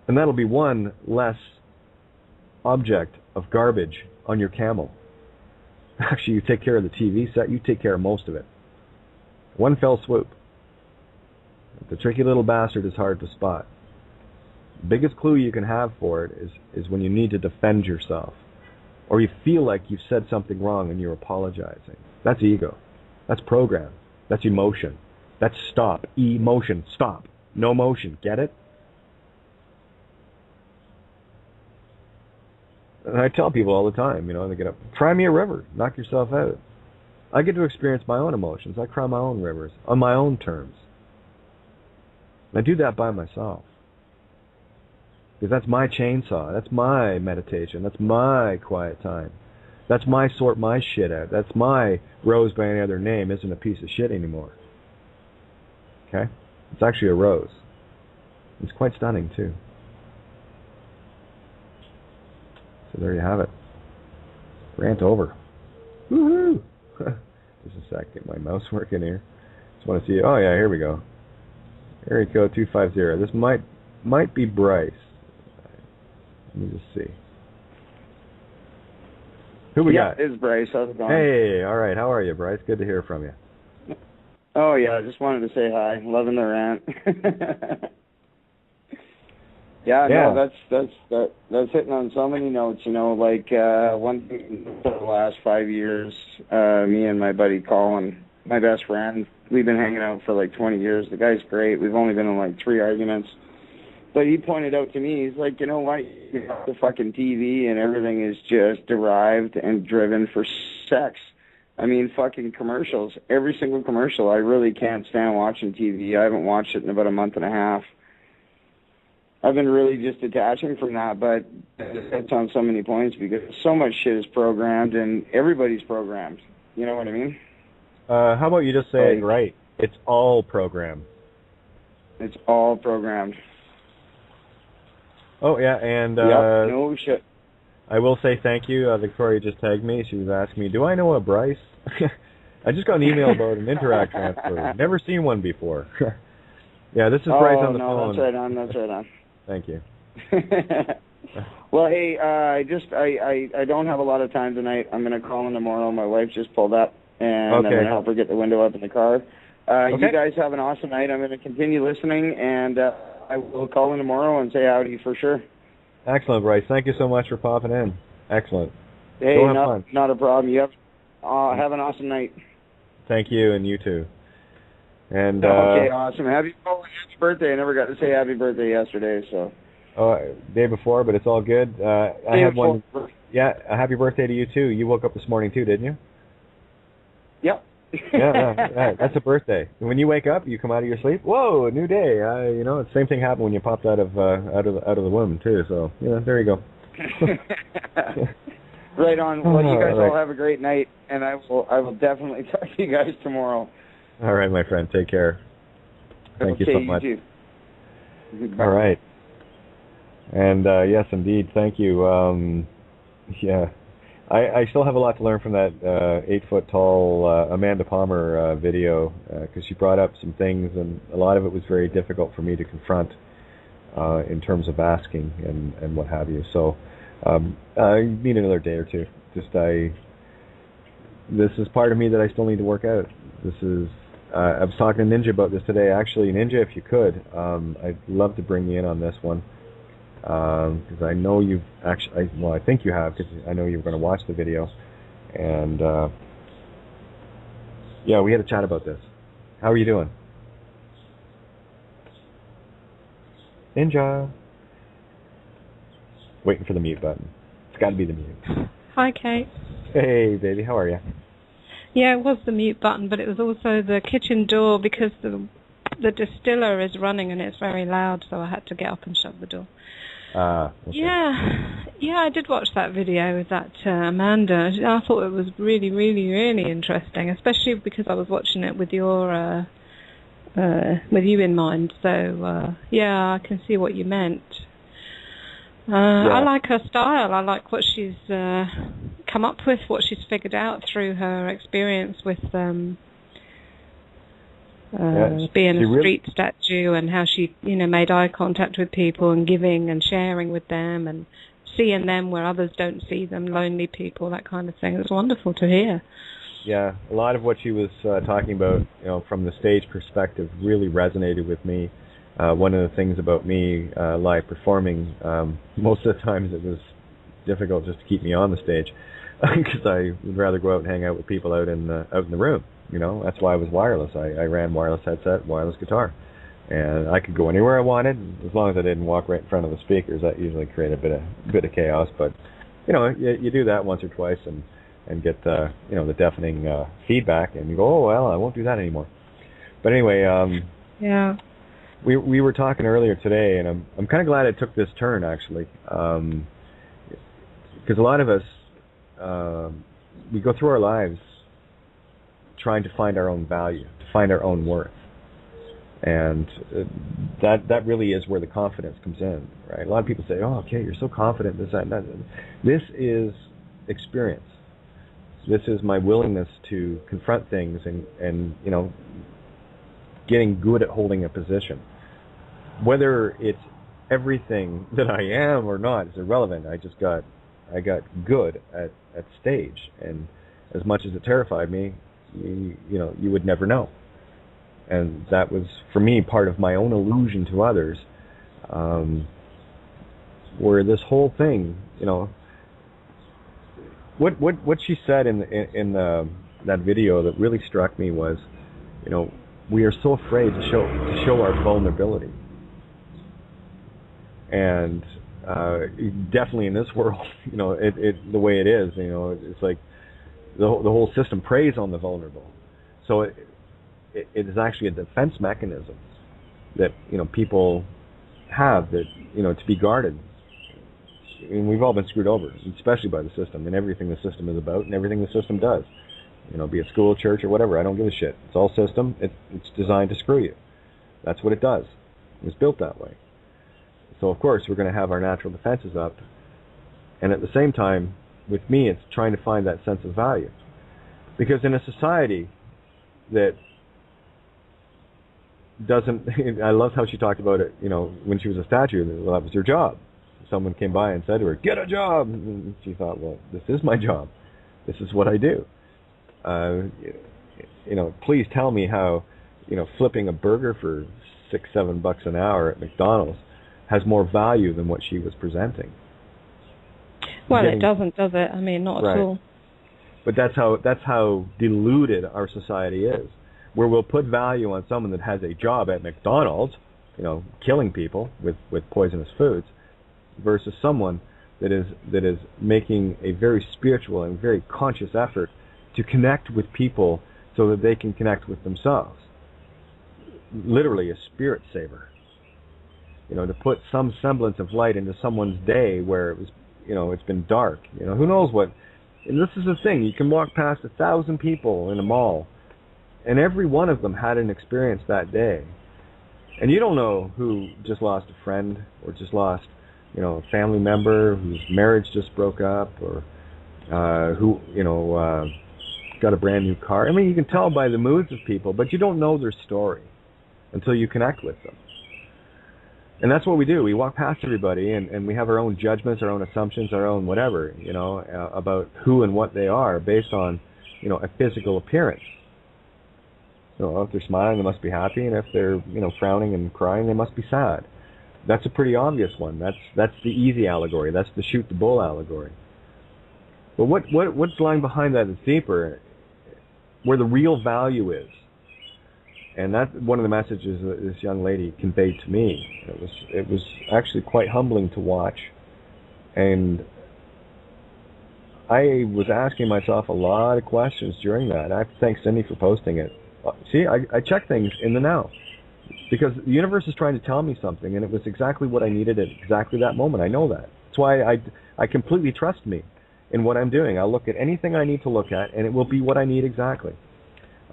And that'll be one less object of garbage on your camel. Actually, you take care of the TV set, you take care of most of it. One fell swoop. The tricky little bastard is hard to spot. The biggest clue you can have for it is when you need to defend yourself, or you feel like you've said something wrong and you're apologizing. That's ego. That's program. That's emotion. That's stop. Emotion. Stop. No motion. Get it? And I tell people all the time, they get up, cry me a river, knock yourself out. I get to experience my own emotions. I cry my own rivers on my own terms. And I do that by myself. Because that's my chainsaw. That's my meditation. That's my quiet time. That's my sort my shit out. That's my rose by any other name isn't a piece of shit anymore. Okay? It's actually a rose. It's quite stunning, too. So there you have it. Rant over. Woohoo! Just a sec, get my mouse working here. Just want to see. Oh yeah, here we go. Area code 250. This might be Bryce. Let me just see. Who we got? It's Bryce. How's it going? Hey, all right. How are you, Bryce? Good to hear from you. Oh yeah, I just wanted to say hi. Loving the rant. No, that's hitting on so many notes. One thing for the last 5 years, me and my buddy Colin, my best friend, we've been hanging out for like 20 years. The guy's great. We've only been in like 3 arguments. But he pointed out to me, he's like, why the fucking TV and everything is just derived and driven for sex. I mean, fucking commercials. Every single commercial. I really can't stand watching TV. I haven't watched it in about a month and a half. I've been really just detaching from that, but it's on so many points because so much shit is programmed and everybody's programmed. You know what I mean? How about you just say it right? It's all programmed. It's all programmed. Oh, yeah, and no shit. I will say thank you. Victoria just tagged me. She was asking me, do I know a Bryce? I just got an email about an Interact transfer. Never seen one before. Yeah, this is Bryce on the phone. That's right on. Thank you. Well, hey, I don't have a lot of time tonight. I'm going to call in tomorrow. My wife just pulled up, and I'm going to help her get the window up in the car. You guys have an awesome night. I'm going to continue listening, and I will call in tomorrow and say howdy for sure. Excellent, Bryce. Thank you so much for popping in. Excellent. Hey, not a problem. You have an awesome night. Thank you, and you too. And okay, awesome. Happy birthday. I never got to say happy birthday yesterday, so. Day before, but it's all good. I had one. Yeah, a happy birthday to you too. You woke up this morning too, didn't you? Yep. That's a birthday. When you wake up, you come out of your sleep. Whoa, a new day. The same thing happened when you popped out of the womb too. So there you go. Right on. Well, you guys all have a great night, and I will definitely talk to you guys tomorrow. All right, my friend. Take care. Thank you so much. You too. All right. And yes, indeed. Thank you. I still have a lot to learn from that 8-foot-tall Amanda Palmer video, because she brought up some things, and a lot of it was very difficult for me to confront in terms of asking and what have you. So I need another day or two. This is part of me that I still need to work out. I was talking to Ninja about this today. Actually, Ninja, if you could, I'd love to bring you in on this one. Because I know you've actually, I think you have, because I know you're going to watch the video, and we had a chat about this. How are you doing, Ninja? Waiting for the mute button. It's got to be the mute. Hi, Kate. Hey, baby, how are you? Yeah, it was the mute button, but it was also the kitchen door, because the distiller is running and it's very loud, so I had to get up and shut the door. Okay. Yeah, I did watch that video with that Amanda. I thought it was really, really, really interesting, especially because I was watching it with your with you in mind. So I can see what you meant. I like her style. I like what she's come up with, what she's figured out through her experience with being a street statue, and how she, made eye contact with people and giving and sharing with them and seeing them where others don't see them, lonely people, that kind of thing. It was wonderful to hear. Yeah, a lot of what she was talking about, from the stage perspective, really resonated with me. One of the things about me live performing, most of the times it was difficult just to keep me on the stage, because I would rather go out and hang out with people out in the room. That's why I was wireless. I ran wireless headset, wireless guitar, and I could go anywhere I wanted, as long as I didn't walk right in front of the speakers. That usually created a bit of chaos, but you do that once or twice and get the deafening feedback, and you go, oh well, I won't do that anymore. But anyway, we were talking earlier today, and I'm kind of glad it took this turn, actually, because a lot of us we go through our lives trying to find our own value, to find our own worth. And that really is where the confidence comes in, right? A lot of people say, oh, okay, you're so confident, this, that, and that. This is experience. This is my willingness to confront things and getting good at holding a position. Whether it's everything that I am or not is irrelevant. I got good at stage, and as much as it terrified me, you would never know. And that was, for me, part of my own illusion to others, where this whole thing, what she said in that video that really struck me was, we are so afraid to show our vulnerability. And definitely in this world, the way it is, it's like the whole system preys on the vulnerable. So it is actually a defense mechanism that people have, that to be guarded. And we've all been screwed over, especially by the system and everything the system is about and everything the system does. Be it school, church, or whatever. I don't give a shit. It's all system. It's designed to screw you. That's what it does. It was built that way. So of course we're going to have our natural defenses up, and at the same time, with me, it's trying to find that sense of value. Because in a society that doesn't, I loved how she talked about it, when she was a statue, well, that was her job. Someone came by and said to her, get a job! And she thought, well, this is my job. This is what I do. Please tell me how, flipping a burger for $6-7 an hour at McDonald's has more value than what she was presenting. Well, it doesn't, does it? I mean, not at all. But that's how deluded our society is, where we'll put value on someone that has a job at McDonald's, killing people with poisonous foods, versus someone that is making a very spiritual and very conscious effort to connect with people so that they can connect with themselves. Literally a spirit saver. To put some semblance of light into someone's day where it was, it's been dark. Who knows what. And this is the thing. You can walk past 1,000 people in a mall, and every one of them had an experience that day. And you don't know who just lost a friend or just lost, a family member whose marriage just broke up, or who, got a brand new car. I mean, you can tell by the moods of people, but you don't know their story until you connect with them. And that's what we do. We walk past everybody, and we have our own judgments, our own assumptions, our own whatever, about who and what they are based on, a physical appearance. So if they're smiling, they must be happy, and if they're, frowning and crying, they must be sad. That's a pretty obvious one. That's the easy allegory. That's the shoot the bull allegory. But what's lying behind that is deeper, where the real value is. And that's one of the messages that this young lady conveyed to me. It was actually quite humbling to watch. And I was asking myself a lot of questions during that. I have to thank Cindy for posting it. See, I check things in the now. Because the universe is trying to tell me something, and it was exactly what I needed at exactly that moment. I know that. That's why I completely trust me in what I'm doing. I'll look at anything I need to look at, and it will be what I need exactly.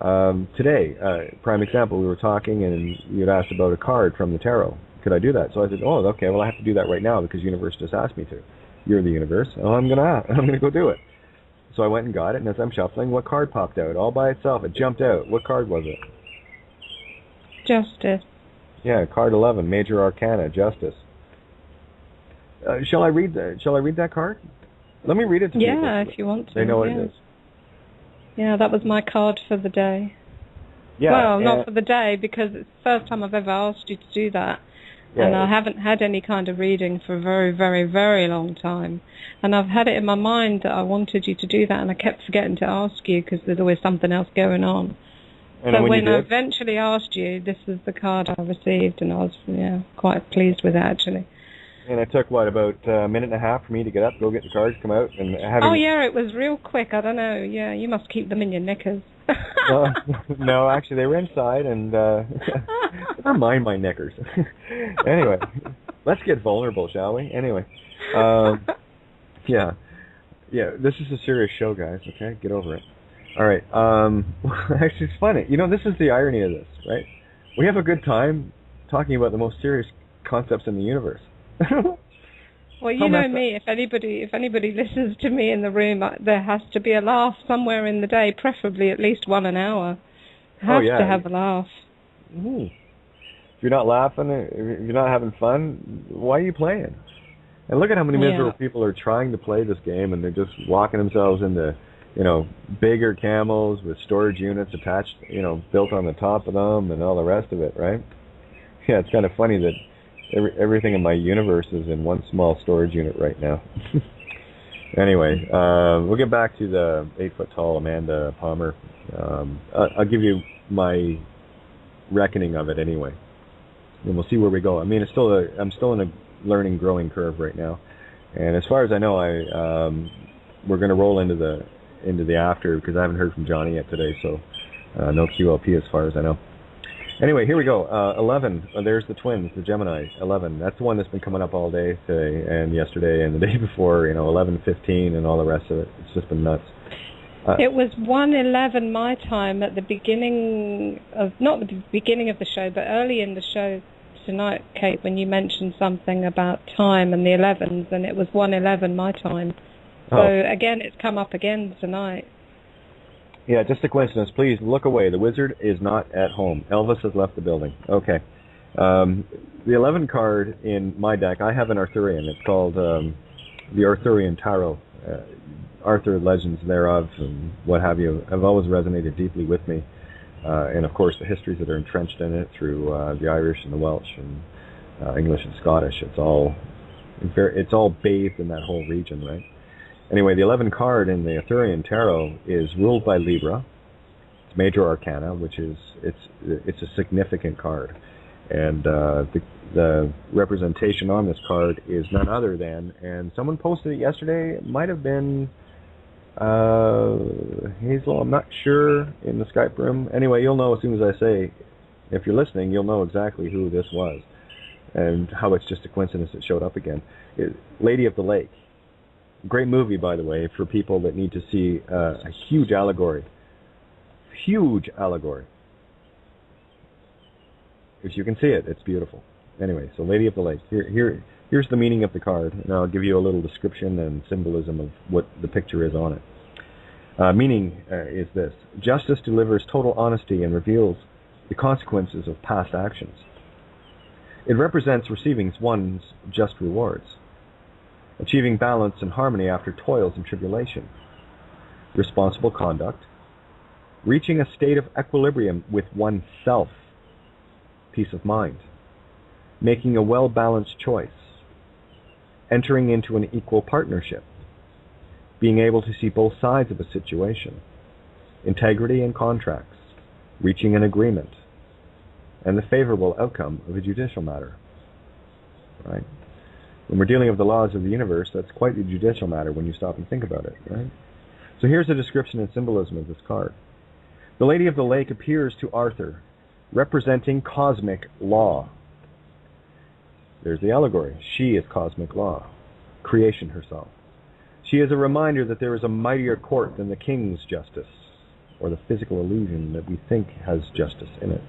Today, prime example, we were talking and you had asked about a card from the tarot. Could I do that? So I said, oh, okay, well I have to do that right now because the universe just asked me to. You're the universe. Oh, I'm gonna go do it. So I went and got it, and as I'm shuffling, what card popped out? All by itself. It jumped out. What card was it? Justice. Yeah, card 11, Major Arcana, Justice. Shall I read that card? Let me read it to people. Yeah, if you want to. They know what it is. Yeah, that was my card for the day. Yeah, well, not for the day, because it's the first time I've ever asked you to do that. Yeah, and I haven't had any kind of reading for a very, very, very long time. And I've had it in my mind that I wanted you to do that, and I kept forgetting to ask you because there's always something else going on. And so when I eventually asked you, this is the card I received, and I was quite pleased with it, actually. And it took, about a minute and a half for me to get up, go get the cards, come out, and Oh, yeah, it was real quick. I don't know. Yeah, you must keep them in your knickers. No, actually, they were inside, and never mind my knickers. Anyway, let's get vulnerable, shall we? Anyway, yeah, this is a serious show, guys, okay? Get over it. All right, actually, it's funny. This is the irony of this, right? We have a good time talking about the most serious concepts in the universe. Well, you know me. If anybody listens to me in the room, there has to be a laugh somewhere in the day, preferably at least one an hour. Have to have a laugh. Mm-hmm. If you're not laughing, if you're not having fun, why are you playing? And look at how many miserable people are trying to play this game, and they're just walking themselves into, bigger camels with storage units attached, built on the top of them, and all the rest of it, right? Yeah, it's kind of funny that everything in my universe is in one small storage unit right now. Anyway, we'll get back to the 8-foot-tall Amanda Palmer. I'll give you my reckoning of it anyway, and we'll see where we go. I mean, I'm still in a learning, growing curve right now, and as far as I know, we're going to roll into the after because I haven't heard from Johnny yet today, so no QLP as far as I know. Anyway, here we go. 11. There's the twins, the Gemini. 11. That's the one that's been coming up all day today and yesterday and the day before. 11, 15, and all the rest of it. It's just been nuts. It was 1:11 my time at the beginning of, not the beginning of the show, but early in the show tonight, Kate, when you mentioned something about time and the 11s, and it was 1:11 my time. So again, it's come up again tonight. Yeah, just a coincidence. Please look away. The wizard is not at home. Elvis has left the building. Okay. The 11 card in my deck, I have an Arthurian. It's called the Arthurian Tarot. Arthur, legends thereof, and what have you, have always resonated deeply with me. And, of course, the histories that are entrenched in it through the Irish and the Welsh and English and Scottish. It's all bathed in that whole region, right? Anyway, the 11 card in the Arthurian Tarot is ruled by Libra. It's Major Arcana, which is it's a significant card, and the representation on this card is none other than, and someone posted it yesterday. It might have been Hazel, I'm not sure in the Skype room. Anyway, you'll know as soon as I say, if you're listening, you'll know exactly who this was and how it's just a coincidence it showed up again. Lady of the Lake. Great movie, by the way, for people that need to see a huge allegory. Huge allegory. If you can see it, it's beautiful. Anyway, so Lady of the Lake. Here's the meaning of the card, and I'll give you a little description and symbolism of what the picture is on it. Meaning is this. Justice delivers total honesty and reveals the consequences of past actions. It represents receiving one's just rewards, achieving balance and harmony after toils and tribulation, responsible conduct, reaching a state of equilibrium with oneself, peace of mind, making a well-balanced choice, entering into an equal partnership, being able to see both sides of a situation, integrity in contracts, reaching an agreement, and the favorable outcome of a judicial matter. Right? When we're dealing with the laws of the universe, that's quite a judicial matter when you stop and think about it. Right? So here's a description and symbolism of this card. The Lady of the Lake appears to Arthur, representing cosmic law. There's the allegory. She is cosmic law, creation herself. She is a reminder that there is a mightier court than the king's justice, or the physical illusion that we think has justice in it.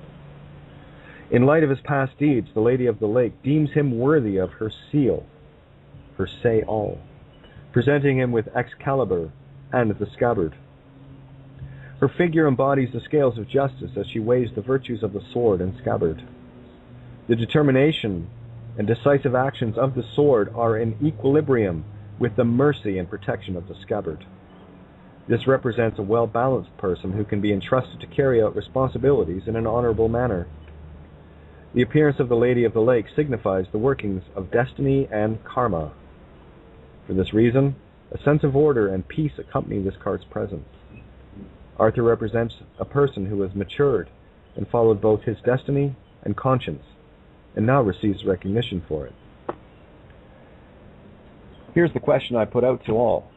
In light of his past deeds, the Lady of the Lake deems him worthy of her seal, her say-all, presenting him with Excalibur and the scabbard. Her figure embodies the scales of justice as she weighs the virtues of the sword and scabbard. The determination and decisive actions of the sword are in equilibrium with the mercy and protection of the scabbard. This represents a well-balanced person who can be entrusted to carry out responsibilities in an honorable manner. The appearance of the Lady of the Lake signifies the workings of destiny and karma. For this reason, a sense of order and peace accompany this card's presence. Arthur represents a person who has matured and followed both his destiny and conscience, and now receives recognition for it. Here's the question I put out to all.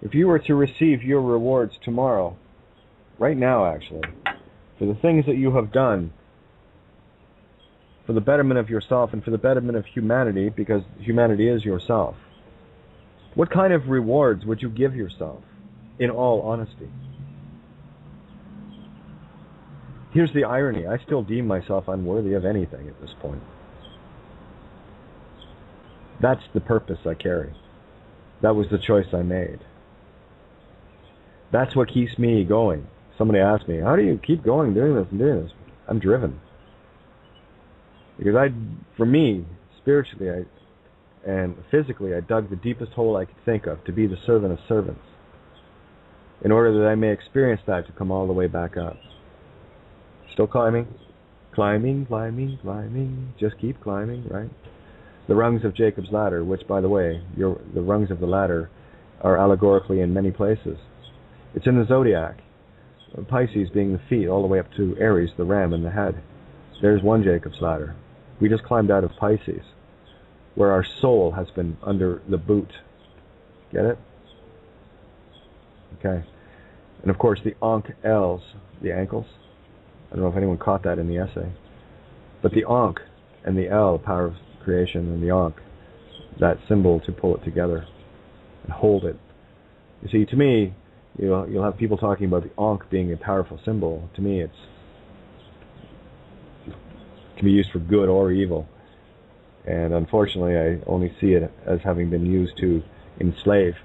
If you were to receive your rewards tomorrow, right now actually, for the things that you have done, for the betterment of yourself and for the betterment of humanity, because humanity is yourself, what kind of rewards would you give yourself, in all honesty? Here's the irony. I still deem myself unworthy of anything at this point. That's the purpose I carry. That was the choice I made. That's what keeps me going. Somebody asked me, how do you keep going doing this and doing this? I'm driven. Because for me, spiritually and physically, I dug the deepest hole I could think of to be the servant of servants, in order that I may experience that to come all the way back up. Still climbing, climbing, climbing, climbing, just keep climbing, right? The rungs of Jacob's ladder, which, by the way, the rungs of the ladder are allegorically in many places. It's in the zodiac, Pisces being the feet, all the way up to Aries, the ram, and the head. There's one Jacob's ladder. We just climbed out of Pisces, where our soul has been under the boot. Get it? Okay. And of course the Ankh Els, the ankles. I don't know if anyone caught that in the essay. But the Ankh and the El, power of creation, and the Ankh, that symbol to pull it together and hold it. You see, to me, you'll have people talking about the Ankh being a powerful symbol. To me, it can be used for good or evil. And unfortunately, I only see it as having been used to enslave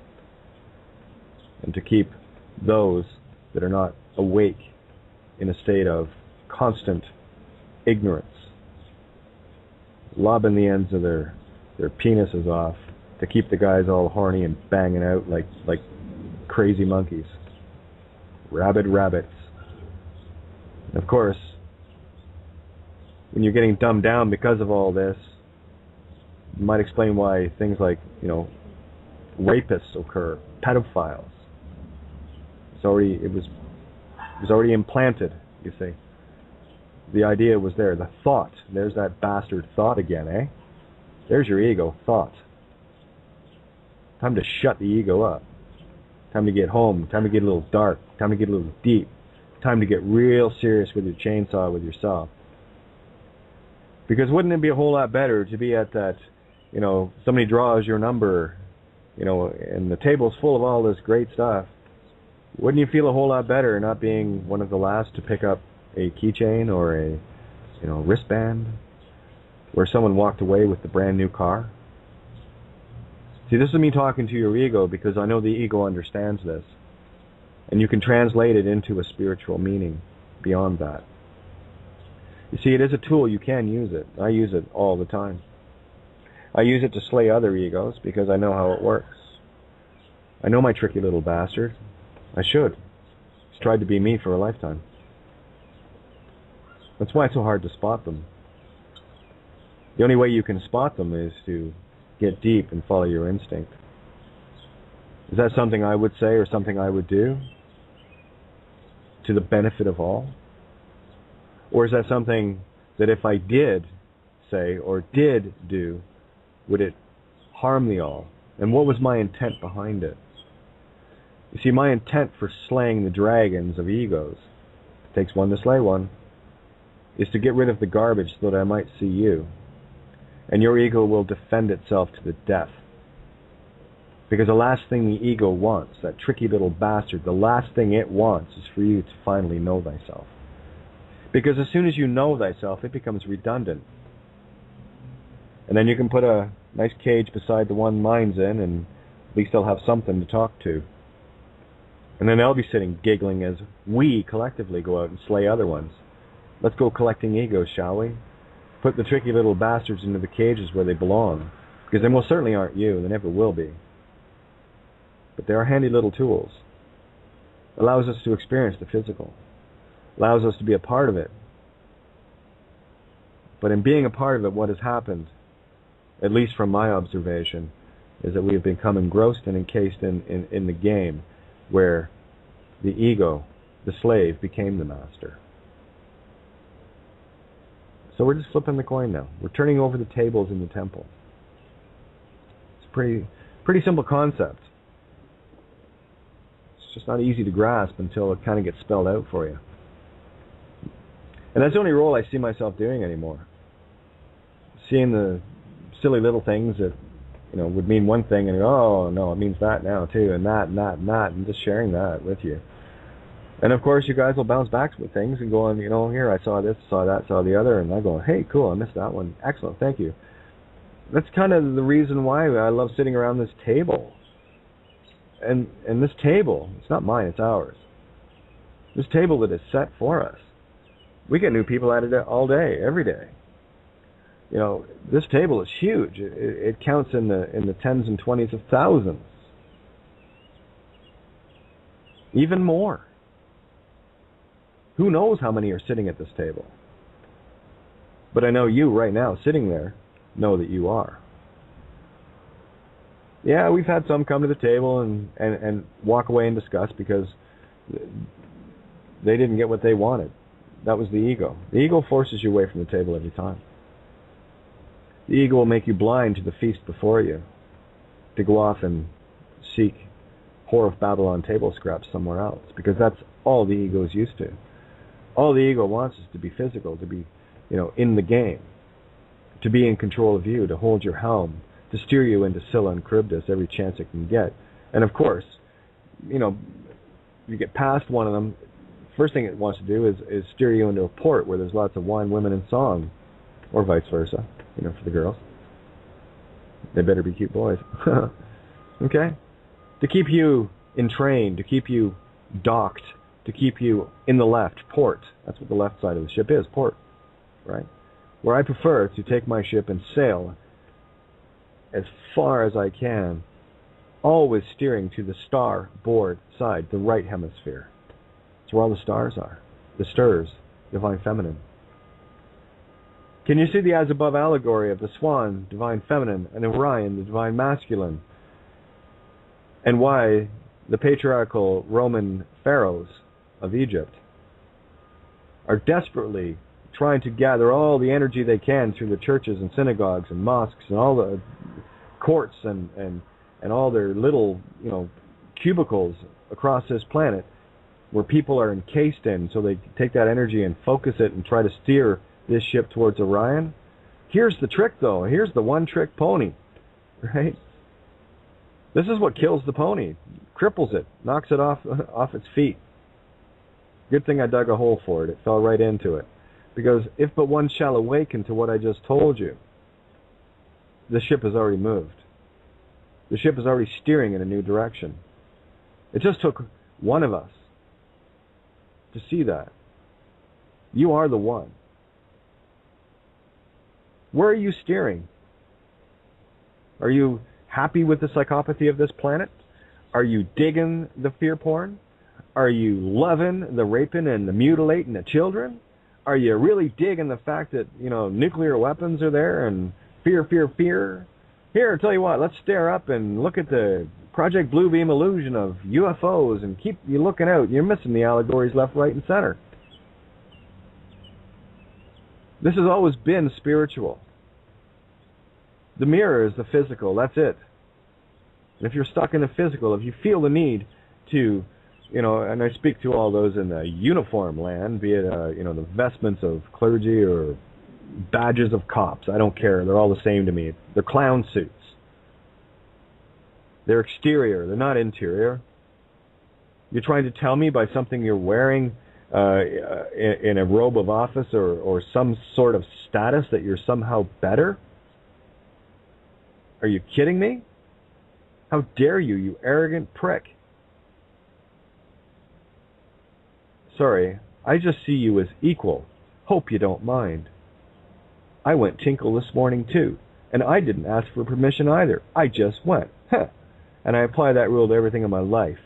and to keep those that are not awake in a state of constant ignorance, lobbing the ends of their penises off to keep the guys all horny and banging out like crazy monkeys, rabid rabbits. And of course, when you're getting dumbed down because of all this, it might explain why things like, rapists occur, pedophiles. It was already implanted, you see. The idea was there. The thought. There's that bastard thought again, eh? There's your ego, thought. Time to shut the ego up. Time to get home. Time to get a little dark. Time to get a little deep. Time to get real serious with your chainsaw, with yourself. Because wouldn't it be a whole lot better to be at that, somebody draws your number, and the table's full of all this great stuff. Wouldn't you feel a whole lot better not being one of the last to pick up a keychain or a, wristband where someone walked away with the brand new car? See, this is me talking to your ego because I know the ego understands this. And you can translate it into a spiritual meaning beyond that. You see, it is a tool. You can use it. I use it all the time. I use it to slay other egos because I know how it works. I know my tricky little bastard. I should. He's tried to be me for a lifetime. That's why it's so hard to spot them. The only way you can spot them is to get deep and follow your instinct. Is that something I would say or something I would do to the benefit of all? Or is that something that if I did say or did do, would it harm the all? And what was my intent behind it? You see, my intent for slaying the dragons of egos, it takes one to slay one, is to get rid of the garbage so that I might see you. And your ego will defend itself to the death. Because the last thing the ego wants, that tricky little bastard, the last thing it wants is for you to finally know thyself. Because as soon as you know thyself, it becomes redundant. And then you can put a nice cage beside the one mine's in, and at least they'll have something to talk to. And then they'll be sitting giggling as we collectively go out and slay other ones. Let's go collecting egos, shall we? Put the tricky little bastards into the cages where they belong. Because they most certainly aren't you, they never will be. But they are handy little tools. Allows us to experience the physical. Allows us to be a part of it. But in being a part of it, what has happened, at least from my observation, is that we have become engrossed and encased in the game where the ego, the slave, became the master. So we're just flipping the coin now. We're turning over the tables in the temple. It's a pretty simple concept. It's just not easy to grasp until it kind of gets spelled out for you. And that's the only role I see myself doing anymore. Seeing the silly little things that, would mean one thing and oh no, it means that now too, and that, and just sharing that with you. And of course, you guys will bounce back with things and go on, here, I saw this, saw that, saw the other, and I go, hey, cool, I missed that one. Excellent, thank you. That's kind of the reason why I love sitting around this table. And this table, it's not mine, it's ours. This table that is set for us. We get new people at it all day, every day. This table is huge. It counts in the tens and twenties of thousands. Even more. Who knows how many are sitting at this table? But I know you right now sitting there know that you are. Yeah, we've had some come to the table and walk away in disgust because they didn't get what they wanted. That was the ego. The ego forces you away from the table every time. The ego will make you blind to the feast before you, to go off and seek Whore of Babylon table scraps somewhere else, because that's all the ego is used to. All the ego wants is to be physical, to be, in the game, to be in control of you, to hold your helm, to steer you into Scylla and Charybdis every chance it can get. And of course, you get past one of them, first thing it wants to do is steer you into a port where there's lots of wine, women, and song, or vice versa, for the girls. They better be cute boys. Okay? To keep you entrained, to keep you docked, to keep you in the left, port. That's what the left side of the ship is, port, right? Where I prefer to take my ship and sail as far as I can, always steering to the starboard side, the right hemisphere. It's where all the stars are, the stirs, divine feminine. Can you see the as above allegory of the swan, divine feminine, and Orion, the divine masculine? And why the patriarchal Roman pharaohs of Egypt are desperately trying to gather all the energy they can through the churches and synagogues and mosques and all the courts and all their little, cubicles across this planet where people are encased in, so they take that energy and focus it and try to steer this ship towards Orion. Here's the trick, though. Here's the one-trick pony, right? This is what kills the pony, cripples it, knocks it off its feet. Good thing I dug a hole for it. It fell right into it. Because if but one shall awaken to what I just told you, the ship has already moved. The ship is already steering in a new direction. It just took one of us to see that. You are the one. Where are you steering? Are you happy with the psychopathy of this planet? Are you digging the fear porn? Are you loving the raping and the mutilating the children? Are you really digging the fact that, nuclear weapons are there and fear, fear, fear? Here, I'll tell you what, let's stare up and look at the Project Bluebeam illusion of UFOs and keep you looking out. You're missing the allegories left, right, and center. This has always been spiritual. The mirror is the physical, that's it. And if you're stuck in the physical, if you feel the need to, and I speak to all those in the uniform land, be it, the vestments of clergy or badges of cops, I don't care, they're all the same to me. They're clown suits. They're exterior, they're not interior. You're trying to tell me by something you're wearing in a robe of office or some sort of status that you're somehow better? Are you kidding me? How dare you, you arrogant prick? Sorry, I just see you as equal. Hope you don't mind. I went tinkle this morning too, and I didn't ask for permission either. I just went. And I apply that rule to everything in my life.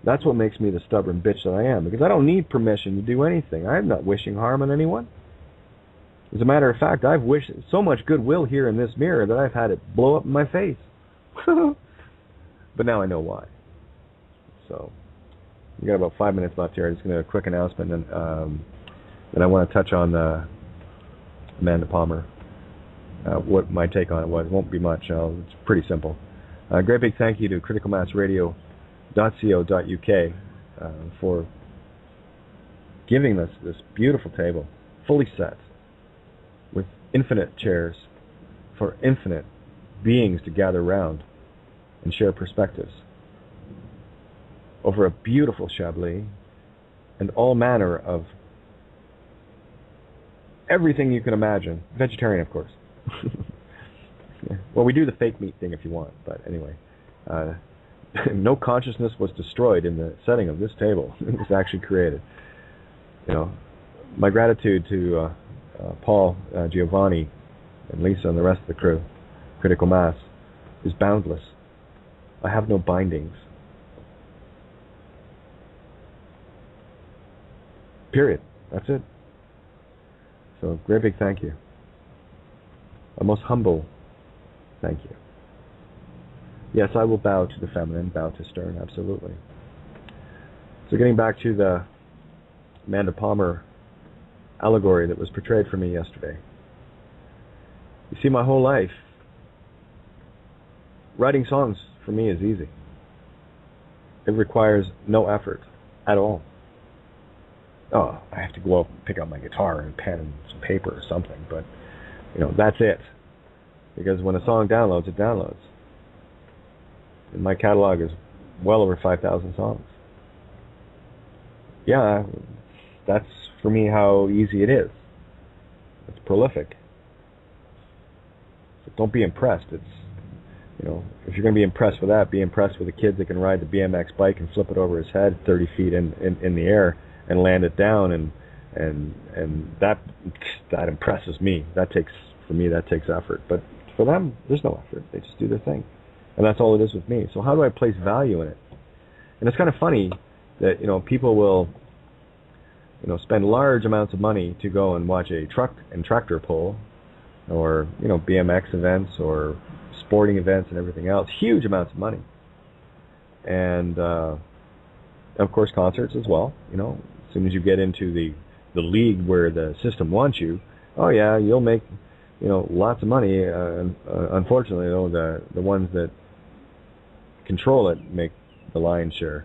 That's what makes me the stubborn bitch that I am, because I don't need permission to do anything. I'm not wishing harm on anyone. As a matter of fact, I've wished so much goodwill here in this mirror that I've had it blow up in my face. But now I know why. So, we got about 5 minutes left here. I'm just going to do a quick announcement, and then I want to touch on Amanda Palmer. What my take on it was. It won't be much. It's pretty simple. Great big thank you to criticalmassradio.co.uk for giving us this beautiful table, fully set, with infinite chairs for infinite beings to gather round and share perspectives over a beautiful Chablis and all manner of everything you can imagine. Vegetarian, of course. Well, we do the fake meat thing if you want, but anyway. No consciousness was destroyed in the setting of this table. It was actually created. My gratitude to Paul, Giovanni, and Lisa and the rest of the crew, Critical Mass, is boundless. I have no bindings. Period. That's it. So, great big thank you. A most humble thank you. Yes, I will bow to the feminine, bow to stern, absolutely. So getting back to the Amanda Palmer allegory that was portrayed for me yesterday. You see, my whole life, writing songs for me is easy. It requires no effort at all. Oh, I have to go up and pick up my guitar and pen and some paper or something, but, that's it. Because when a song downloads, it downloads. And my catalog is well over 5,000 songs. Yeah, that's for me how easy it is. It's prolific. So don't be impressed. It's, if you're going to be impressed with that, be impressed with a kid that can ride the BMX bike and flip it over his head 30 feet in the air and land it down, and that impresses me. That takes effort. But for them, there's no effort. They just do their thing. And that's all it is with me. So how do I place value in it? And it's kind of funny that, people will, spend large amounts of money to go and watch a truck and tractor pull, or, BMX events or sporting events and everything else. Huge amounts of money. And, of course, concerts as well. As soon as you get into the league where the system wants you, oh yeah, you'll make, lots of money. Unfortunately, though, the ones that control it make the lion's share.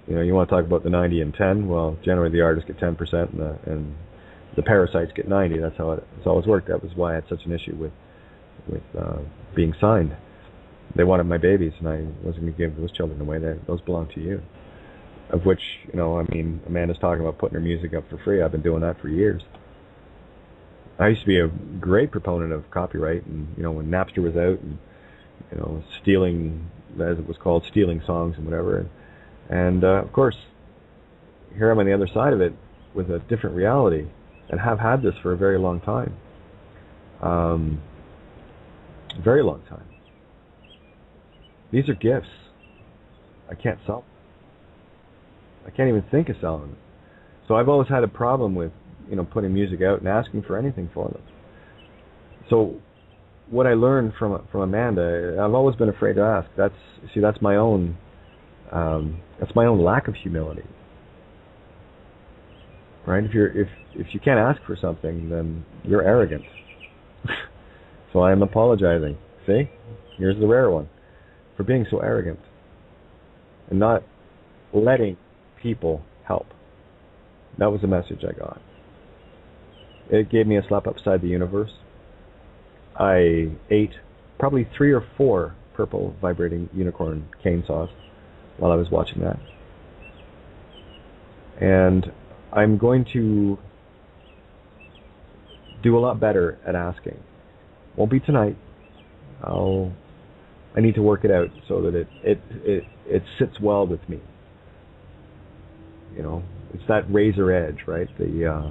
You know, you want to talk about the 90 and 10. Well, generally the artists get 10% and the parasites get 90. That's how it's always worked. That was why I had such an issue with being signed. They wanted my babies, and I wasn't going to give those children away. Those belong to you. Of which, you know, I mean, Amanda's talking about putting her music up for free. I've been doing that for years. I used to be a great proponent of copyright, and you know, when Napster was out, and you know, stealing, as it was called, stealing songs and whatever. And of course, here I'm on the other side of it with a different reality, and have had this for a very long time. Very long time. These are gifts. I can't sell them. I can't even think of selling them. So I've always had a problem with, you know, putting music out and asking for anything for them. So what I learned from Amanda, I've always been afraid to ask. That's my own lack of humility. Right? If you can't ask for something, then you're arrogant. So I am apologizing. See? Here's the rare one. For being so arrogant. And not letting people help. That was the message I got. It gave me a slap upside the universe. I ate probably 3 or 4 purple vibrating unicorn cane saws while I was watching that. And I'm going to do a lot better at asking. Won't be tonight. I need to work it out so that it sits well with me. You know, it's that razor edge, right? The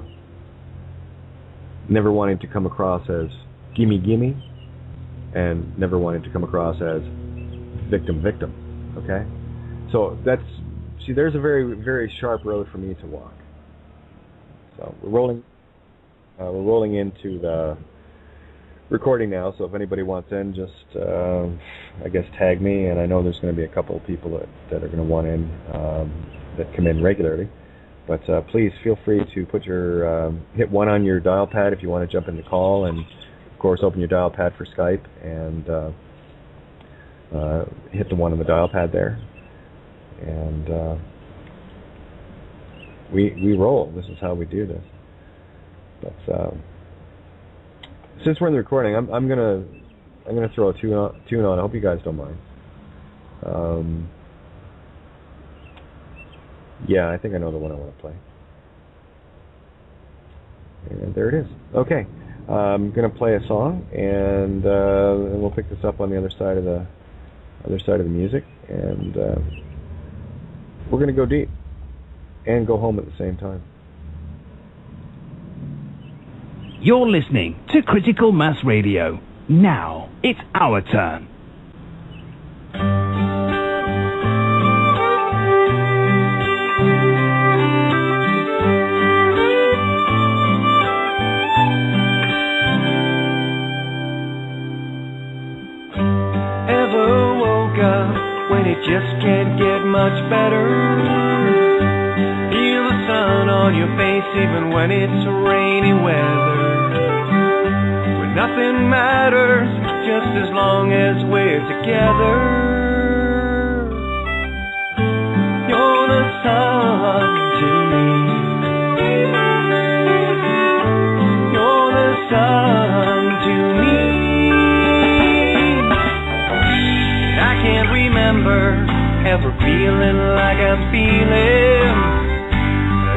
never wanting to come across as gimme gimme, and never wanting to come across as victim victim. Okay, so there's a very, very sharp road for me to walk. So we're rolling into the recording now. So if anybody wants in, just I guess tag me, and I know there's going to be a couple of people that are going to want in that come in regularly. But please feel free to put your hit 1 on your dial pad if you want to jump in the call, and of course open your dial pad for Skype and hit the 1 on the dial pad there, and we roll. This is how we do this. But since we're in the recording, I'm gonna throw a tune on. I hope you guys don't mind. Yeah, I think I know the one I want to play. And there it is. Okay, I'm gonna play a song, and we'll pick this up on the other side of the music, and we're gonna go deep and go home at the same time. You're listening to Critical Mass Radio. Now it's our turn. Ever woke up when it just can't get much better? Feel the sun on your face even when it's rainy weather. Nothing matters, just as long as we're together. You're the sun to me. You're the sun to me. I can't remember ever feeling like I'm feeling.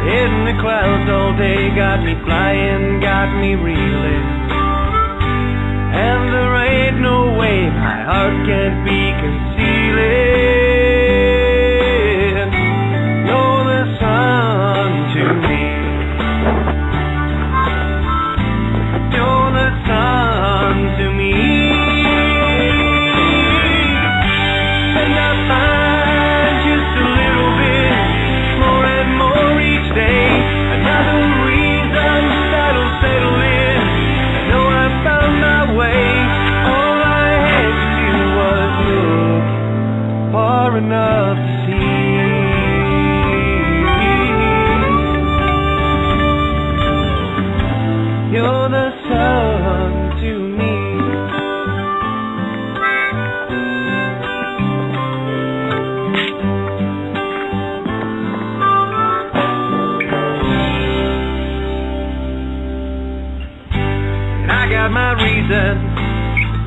Head in the clouds all day, got me flying, got me reeling. And there ain't no way my heart can be concealing. You're the sun to me. You're the sun to me. And I find just a little bit more and more each day. Another reason that'll settle in. I know I found my way. All I had to do was look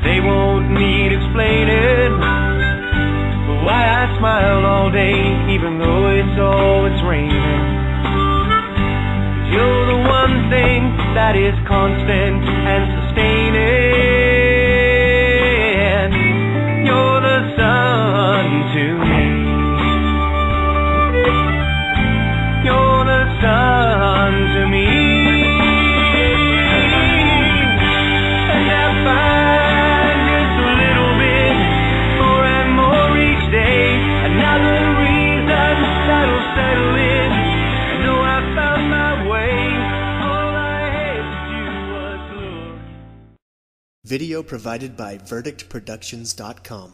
They won't need explaining why I smile all day, even though it's raining. 'Cause you're the one thing that is constant and sustaining. You're the sun to me. You're the sun to me. And I find just a little bit more and more each day. Another reason that'll settle in. I know I found my way. All I had to do was look. Video provided by VerdictProductions.com.